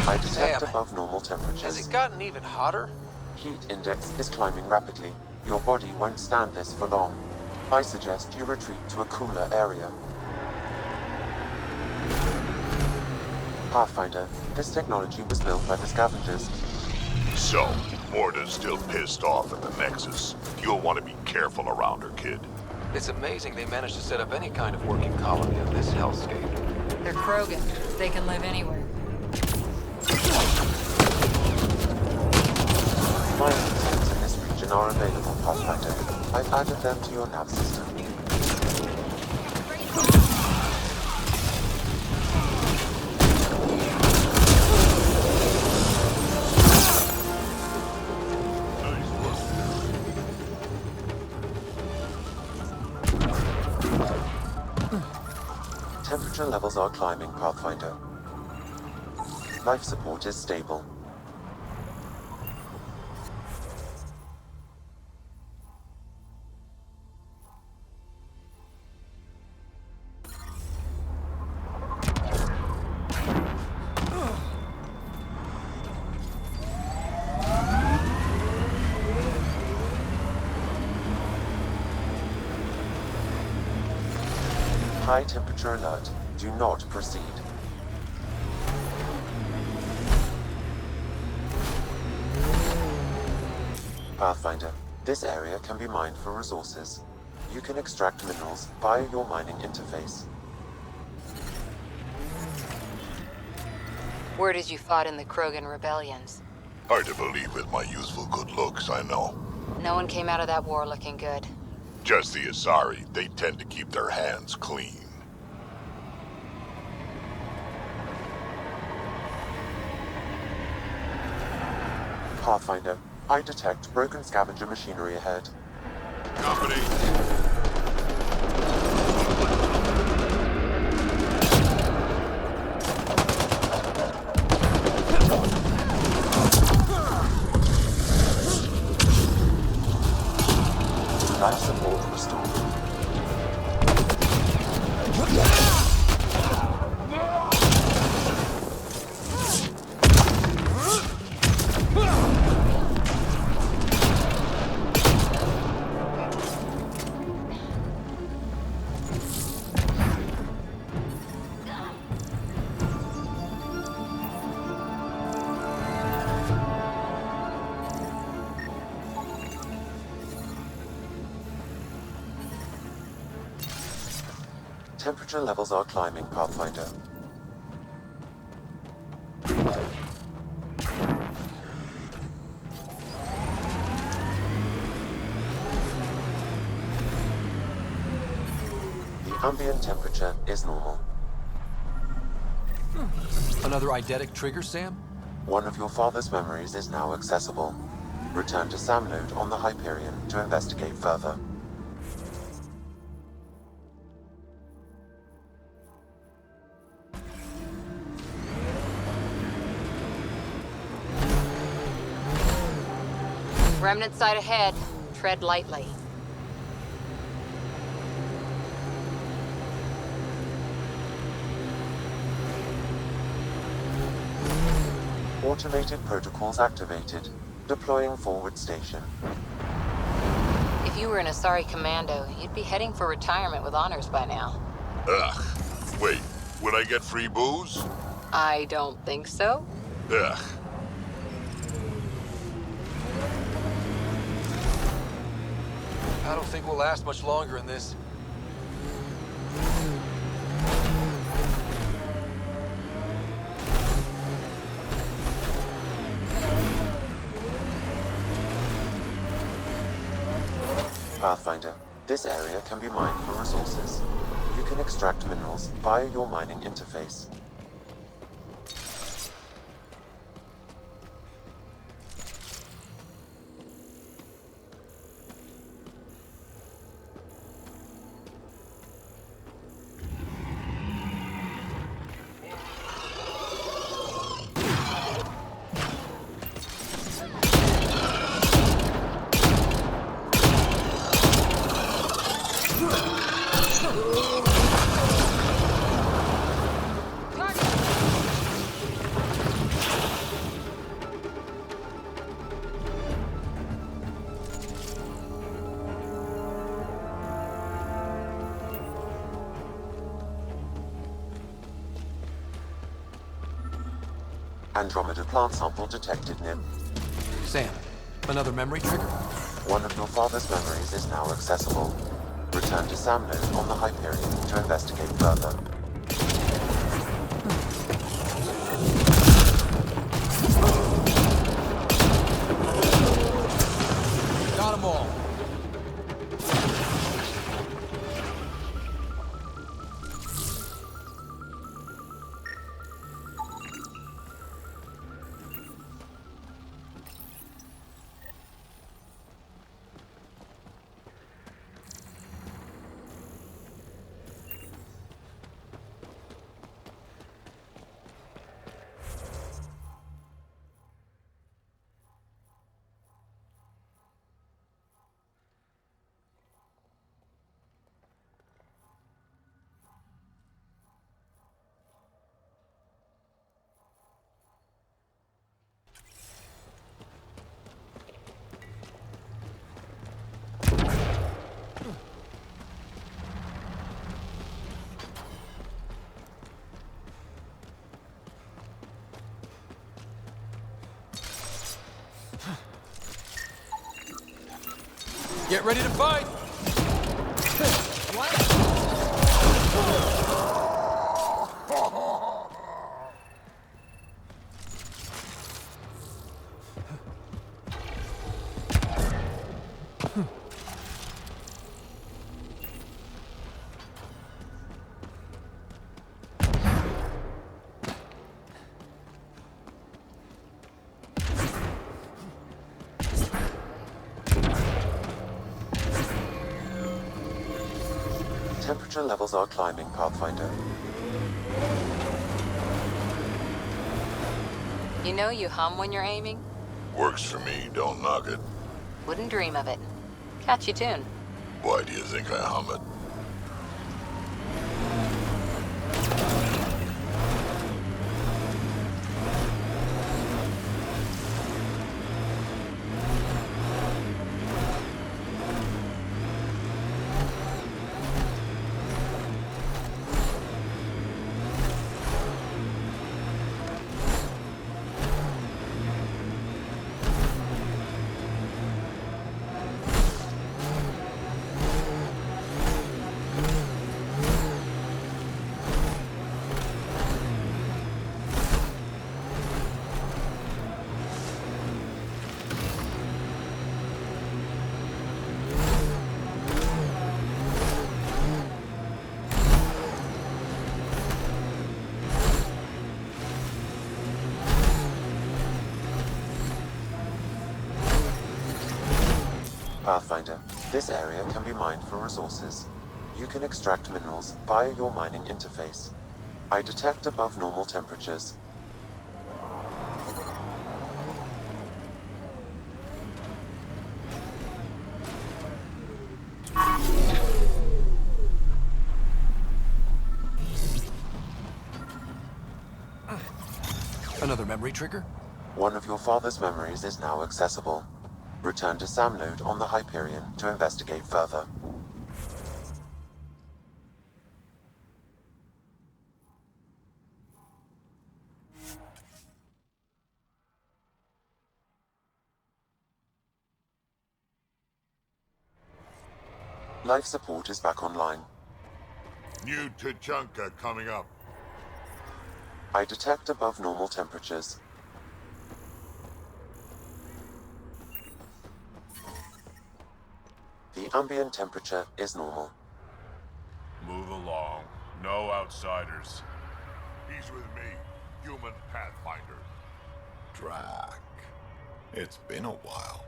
I detect above normal temperatures. Has it gotten even hotter? Heat index is climbing rapidly. Your body won't stand this for long. I suggest you retreat to a cooler area. Pathfinder, this technology was built by the scavengers. So, Morta's still pissed off at the Nexus. You'll want to be careful around her, kid. It's amazing they managed to set up any kind of working colony on this hellscape. They're Krogan. They can live anywhere. Mining systems in this region are available, Pathfinder. I've added them to your nav system. Temperature levels are climbing, Pathfinder. Life support is stable. High temperature alert. Do not proceed. Pathfinder, this area can be mined for resources. You can extract minerals via your mining interface. Word is you fought in the Krogan rebellions. Hard to believe with my youthful good looks, I know. No one came out of that war looking good. Just the Asari, they tend to keep their hands clean. Pathfinder, I detect broken scavenger machinery ahead. Company. Life support restored. Temperature levels are climbing, Pathfinder. ambient temperature is normal. Another eidetic trigger, Sam? One of your father's memories is now accessible. Return to Sam node on the Hyperion to investigate further. Remnant site ahead. Tread lightly. Automated protocols activated. Deploying forward station. If you were an Asari commando, you'd be heading for retirement with honors by now. Ugh. Wait, would I get free booze? I don't think so. Ugh. I don't think we'll last much longer in this. Pathfinder, this area can be mined for resources. You can extract minerals via your mining interface. Andromeda plant sample detected near. Sam, another memory trigger? One of your father's memories is now accessible. Return to Sam node on the Hyperion to investigate further. Got them all. Get ready to fight! Temperature levels are climbing, Pathfinder. You know you hum when you're aiming? Works for me, don't knock it. Wouldn't dream of it. Catchy tune. Why do you think I hum it? Pathfinder, this area can be mined for resources. You can extract minerals via your mining interface. I detect above normal temperatures. Another memory trigger? One of your father's memories is now accessible. Return to Sam node on the Hyperion to investigate further. Life support is back online. New Tachanka coming up. I detect above normal temperatures. The ambient temperature is normal. Move along. No outsiders. He's with me, human Pathfinder. Drac. It's been a while.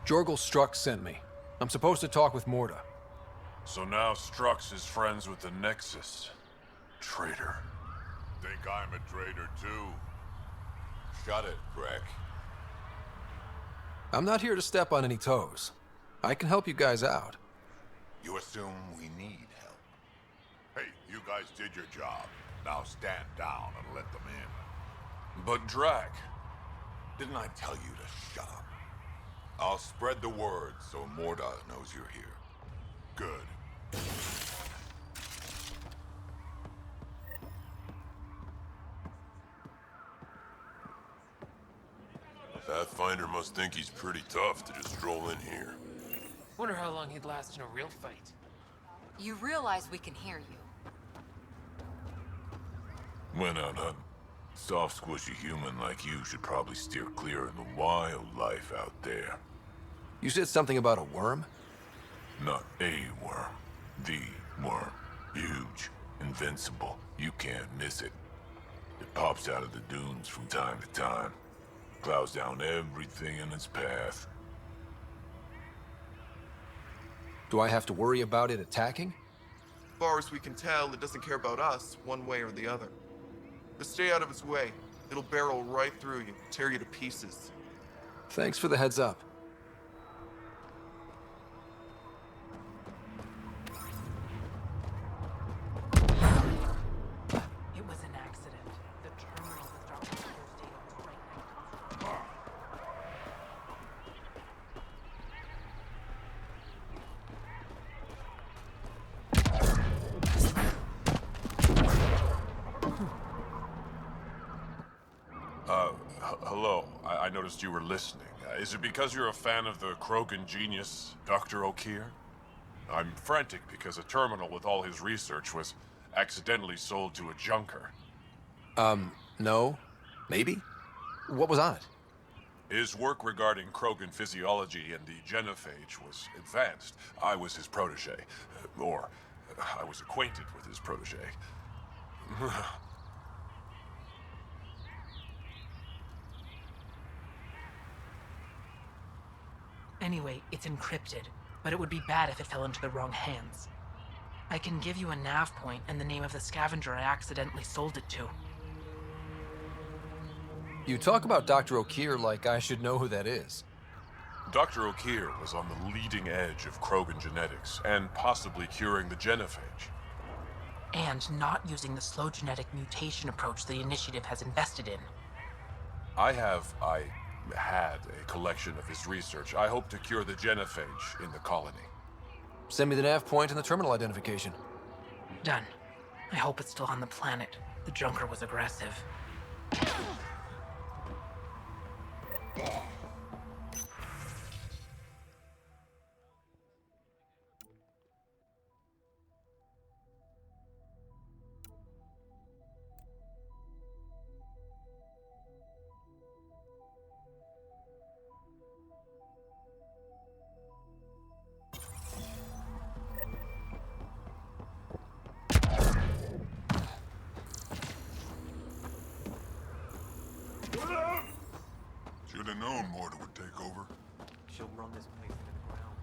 Jorgel Strux sent me. I'm supposed to talk with Morta. So now Strux is friends with the Nexus. Traitor. Think I'm a traitor too? Shut it, Greg. I'm not here to step on any toes. I can help you guys out. You assume we need help. Hey, you guys did your job. Now stand down and let them in. But Drac... Didn't I tell you to shut up? I'll spread the word so Morta knows you're here. Good. Pathfinder must think he's pretty tough to just stroll in here. Wonder how long he'd last in a real fight. You realize we can hear you. Went out hunting. Soft, squishy human like you should probably steer clear of the wildlife out there. You said something about a worm? Not a worm. The worm. Huge. Invincible. You can't miss it. It pops out of the dunes from time to time. Plows down everything in its path. Do I have to worry about it attacking? As far as we can tell, it doesn't care about us, one way or the other. But stay out of its way. It'll barrel right through you, tear you to pieces. Thanks for the heads up. It was an accident. The terminal was dropped in the first state right next to us. Hello. I noticed you were listening. Is it because you're a fan of the Krogan genius, Dr. O'Keefe? I'm frantic because a terminal with all his research was accidentally sold to a junker. No. Maybe? What was on it? His work regarding Krogan physiology and the genophage was advanced. I was his protege. Or, I was acquainted with his protege. Anyway, it's encrypted, but it would be bad if it fell into the wrong hands. I can give you a nav point and the name of the scavenger I accidentally sold it to. You talk about Dr. O'Keefe like I should know who that is. Dr. O'Keefe was on the leading edge of Krogan genetics, and possibly curing the genophage. And not using the slow genetic mutation approach the Initiative has invested in. I had a collection of his research. I hope to cure the genophage in the colony. Send me the nav point and the terminal identification. Done. I hope it's still on the planet. The junker was aggressive. Should have known Morta would take over. She'll run this place into the ground.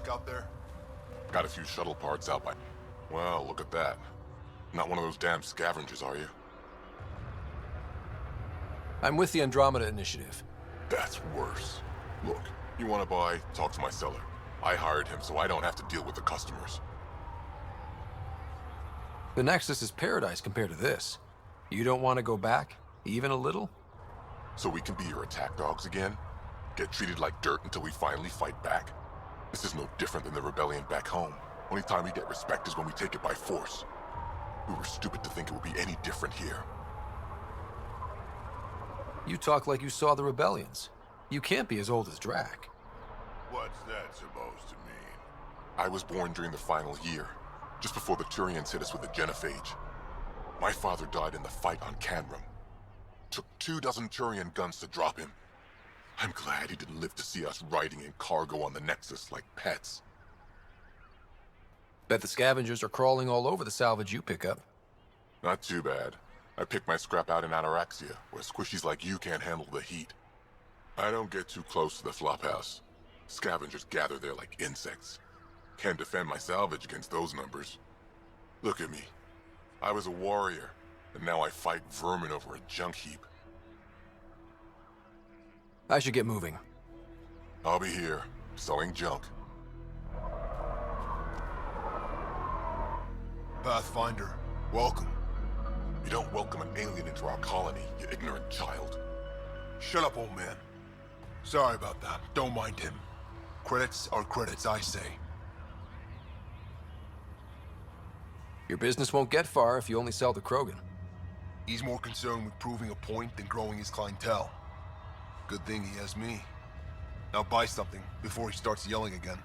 luck out there? Got a few shuttle parts out by... Well, look at that. Not one of those damn scavengers, are you? I'm with the Andromeda initiative. That's worse. Look, you want to buy, talk to my seller. I hired him so I don't have to deal with the customers. The Nexus is paradise compared to this. You don't want to go back, even a little? So we can be your attack dogs again? Get treated like dirt until we finally fight back? This is no different than the rebellion back home. Only time we get respect is when we take it by force. We were stupid to think it would be any different here. You talk like you saw the rebellions. You can't be as old as Drac. What's that supposed to mean? I was born during the final year, just before the Turians hit us with the genophage. My father died in the fight on Canrum. Took 24 Turian guns to drop him. I'm glad he didn't live to see us riding in cargo on the Nexus like pets. Bet the scavengers are crawling all over the salvage you pick up. Not too bad. I pick my scrap out in Ataraxia, where squishies like you can't handle the heat. I don't get too close to the flophouse. Scavengers gather there like insects. Can't defend my salvage against those numbers. Look at me. I was a warrior, and now I fight vermin over a junk heap. I should get moving. I'll be here, selling junk. Pathfinder, welcome. You don't welcome an alien into our colony, you ignorant child. Shut up, old man. Sorry about that. Don't mind him. Credits are credits, I say. Your business won't get far if you only sell to Krogan. He's more concerned with proving a point than growing his clientele. Good thing he has me. Now buy something before he starts yelling again.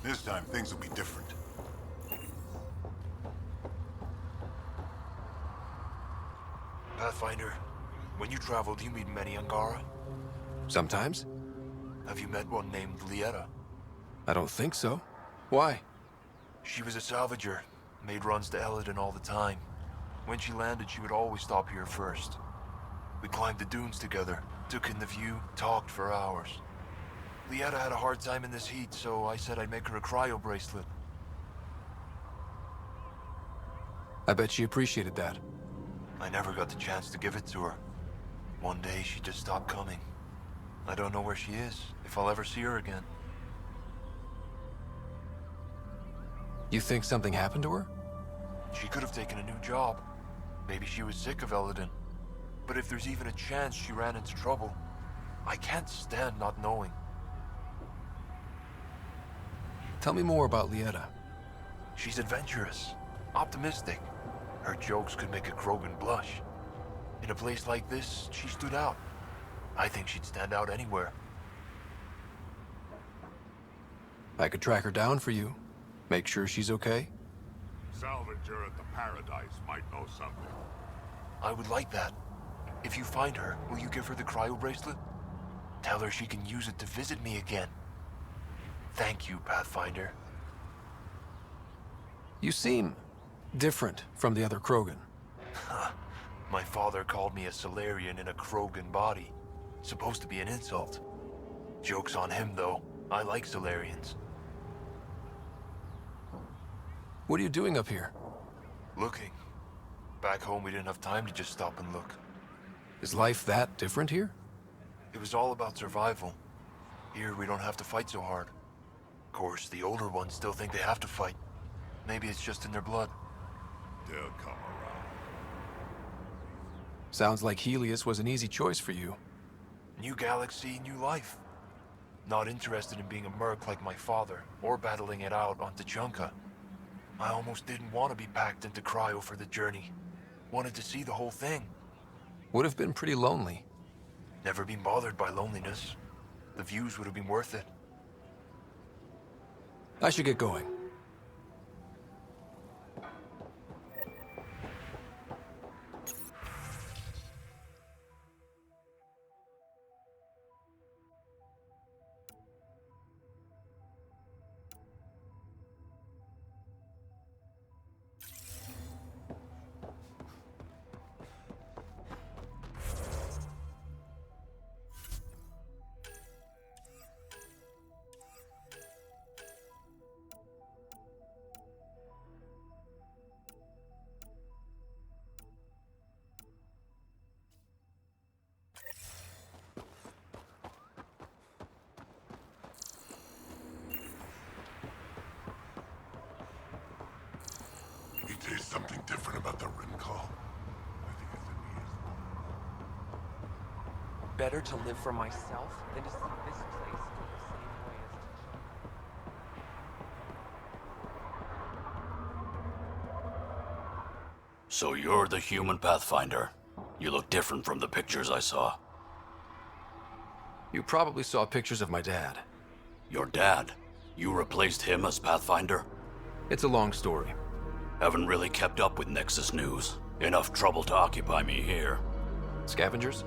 This time, things will be different. Pathfinder, when you travel, do you meet many Angara? Sometimes. Have you met one named Lieta? I don't think so. Why? She was a salvager, made runs to ЭЛААДЕN all the time. When she landed, she would always stop here first. We climbed the dunes together, took in the view, talked for hours. Lieta had a hard time in this heat, so I said I'd make her a cryo bracelet. I bet she appreciated that. I never got the chance to give it to her. One day she just stopped coming. I don't know where she is, if I'll ever see her again. You think something happened to her? She could have taken a new job. Maybe she was sick of ЭЛААДЕN. But if there's even a chance she ran into trouble, I can't stand not knowing. Tell me more about Lieta. She's adventurous, optimistic. Her jokes could make a Krogan blush. In a place like this, she stood out. I think she'd stand out anywhere. I could track her down for you. Make sure she's okay. Salvager at the Paradise might know something. I would like that. If you find her, will you give her the cryo bracelet? Tell her she can use it to visit me again. Thank you, Pathfinder. You seem different from the other Krogan. My father called me a Solarian in a Krogan body. Supposed to be an insult. Joke's on him, though. I like Solarians. What are you doing up here? Looking. Back home, we didn't have time to just stop and look. Is life that different here? It was all about survival. Here, we don't have to fight so hard. Of course, the older ones still think they have to fight. Maybe it's just in their blood. They'll come around. Sounds like Helios was an easy choice for you. New galaxy, new life. Not interested in being a merc like my father, or battling it out on Tuchanka. I almost didn't want to be packed into cryo for the journey. Wanted to see the whole thing. Would have been pretty lonely. Never been bothered by loneliness. The views would have been worth it. I should get going. There's something different about the rim call. I think it's Better to live for myself than to see this place go the same way as So you're the human Pathfinder. You look different from the pictures I saw. You probably saw pictures of my dad. Your dad? You replaced him as Pathfinder? It's a long story. Haven't really kept up with Nexus news. Enough trouble to occupy me here. Scavengers?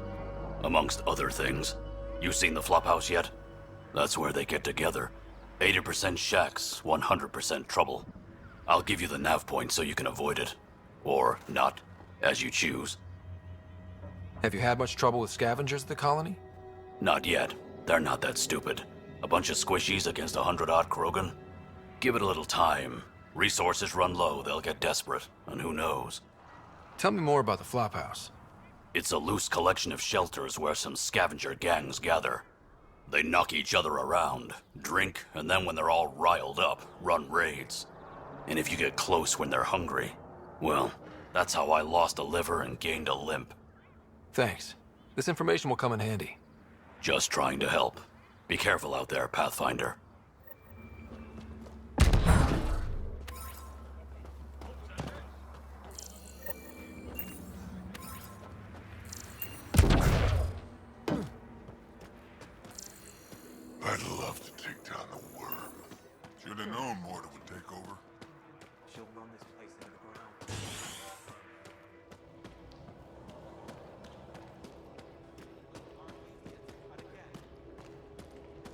Amongst other things. You seen the Flophouse yet? That's where they get together. 80% shacks, 100% trouble. I'll give you the nav point so you can avoid it. Or not, as you choose. Have you had much trouble with scavengers at the colony? Not yet. They're not that stupid. A bunch of squishies against 100-odd Krogan? Give it a little time. Resources run low, they'll get desperate, and who knows? Tell me more about the Flophouse. It's a loose collection of shelters where some scavenger gangs gather. They knock each other around, drink, and then when they're all riled up, run raids. And if you get close when they're hungry, well, that's how I lost a liver and gained a limp. Thanks. This information will come in handy. Just trying to help. Be careful out there, Pathfinder. I'd love to take down the worm. Should have known Morta would take over. she'll run this place into the ground.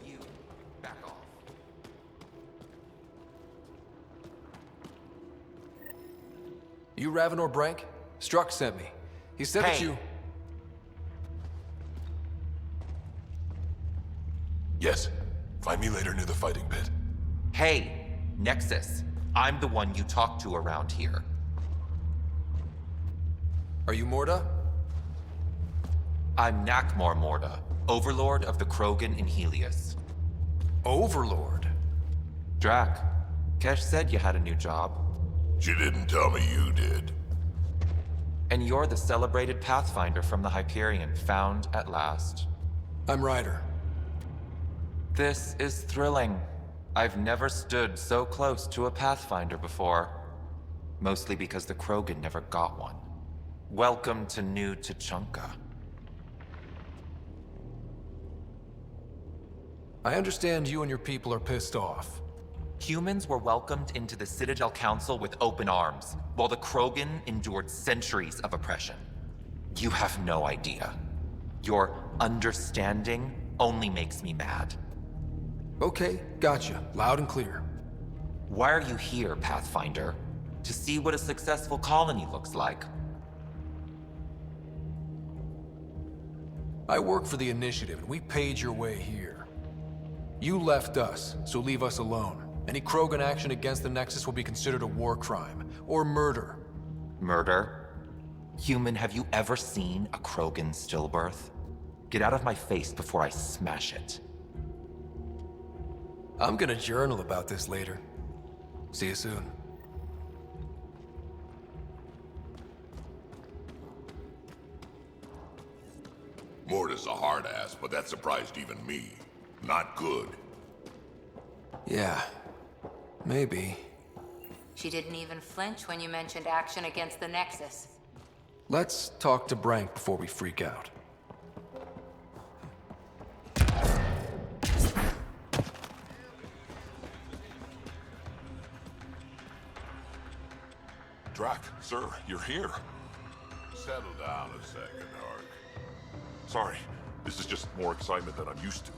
You, back off. You Ravenor Brank? Struck sent me. He said that you... Yes. Find me later near the fighting pit. Hey, Nexus. I'm the one you talk to around here. Are you Morta? I'm Nakmor Morta, Overlord of the Krogan in Helios. Overlord? Drac, Kesh said you had a new job. She didn't tell me you did. And you're the celebrated Pathfinder from the Hyperion, found at last. I'm Ryder. This is thrilling. I've never stood so close to a Pathfinder before. Mostly because the Krogan never got one. Welcome to New Tuchanka. I understand you and your people are pissed off. Humans were welcomed into the Citadel Council with open arms, while the Krogan endured centuries of oppression. You have no idea. Your understanding only makes me mad. Okay, gotcha. Loud and clear. Why are you here, Pathfinder? To see what a successful colony looks like. I work for the Initiative, and we paid your way here. You left us, so leave us alone. Any Krogan action against the Nexus will be considered a war crime, or murder. Murder? Human, have you ever seen a Krogan stillbirth? Get out of my face before I smash it. I'm gonna journal about this later. See you soon. Morta's a hard ass, but that surprised even me. Not good. Yeah. Maybe. She didn't even flinch when you mentioned action against the Nexus. Let's talk to Brank before we freak out. Drac, sir, you're here. Settle down a second, Ark. Sorry, this is just more excitement than I'm used to.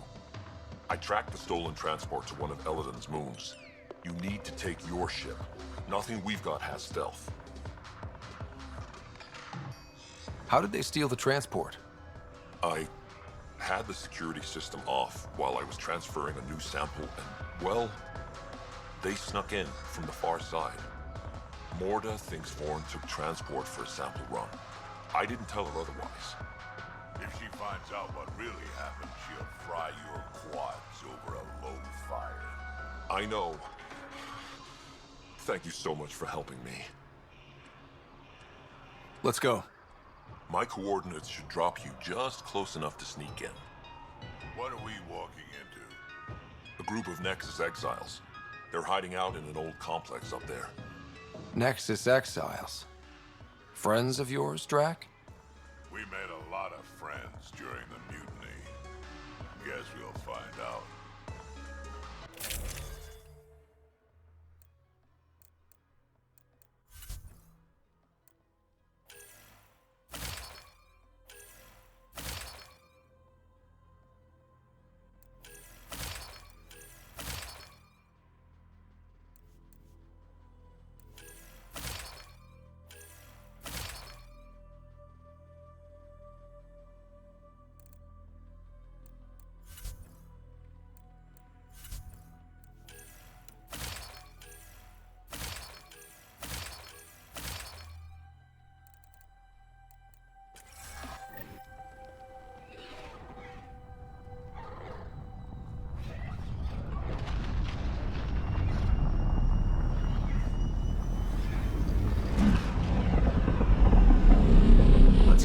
I tracked the stolen transport to one of ЭЛААДЕN's moons. You need to take your ship. Nothing we've got has stealth. How did they steal the transport? I had the security system off while I was transferring a new sample and, well, they snuck in from the far side. Morta thinks Vorn took transport for a sample run. I didn't tell her otherwise. If she finds out what really happened, she'll fry your quads over a low fire. I know. Thank you so much for helping me. Let's go. My coordinates should drop you just close enough to sneak in. What are we walking into? A group of Nexus exiles. They're hiding out in an old complex up there. Nexus exiles. Friends of yours, Drac? We made a lot of friends during the mutiny. Guess we'll find out.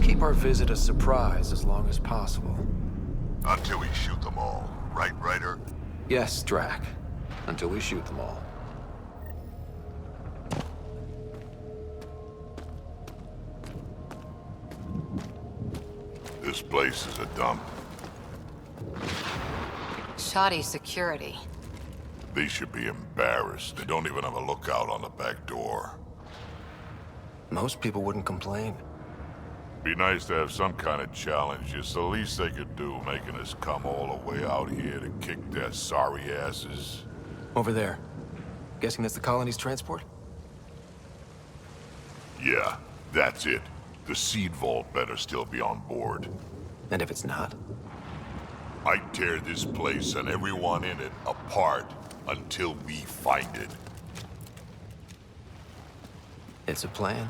Keep our visit a surprise as long as possible. Until we shoot them all, right, Ryder? Yes, Drac. Until we shoot them all. This place is a dump. Shoddy security. They should be embarrassed. They don't even have a lookout on the back door. Most people wouldn't complain. Be nice to have some kind of challenge. It's the least they could do, making us come all the way out here to kick their sorry asses. Over there. Guessing that's the colony's transport? Yeah, That's it. The seed vault better still be on board. And if it's not? I'd tear this place and everyone in it apart until we find it. It's a plan.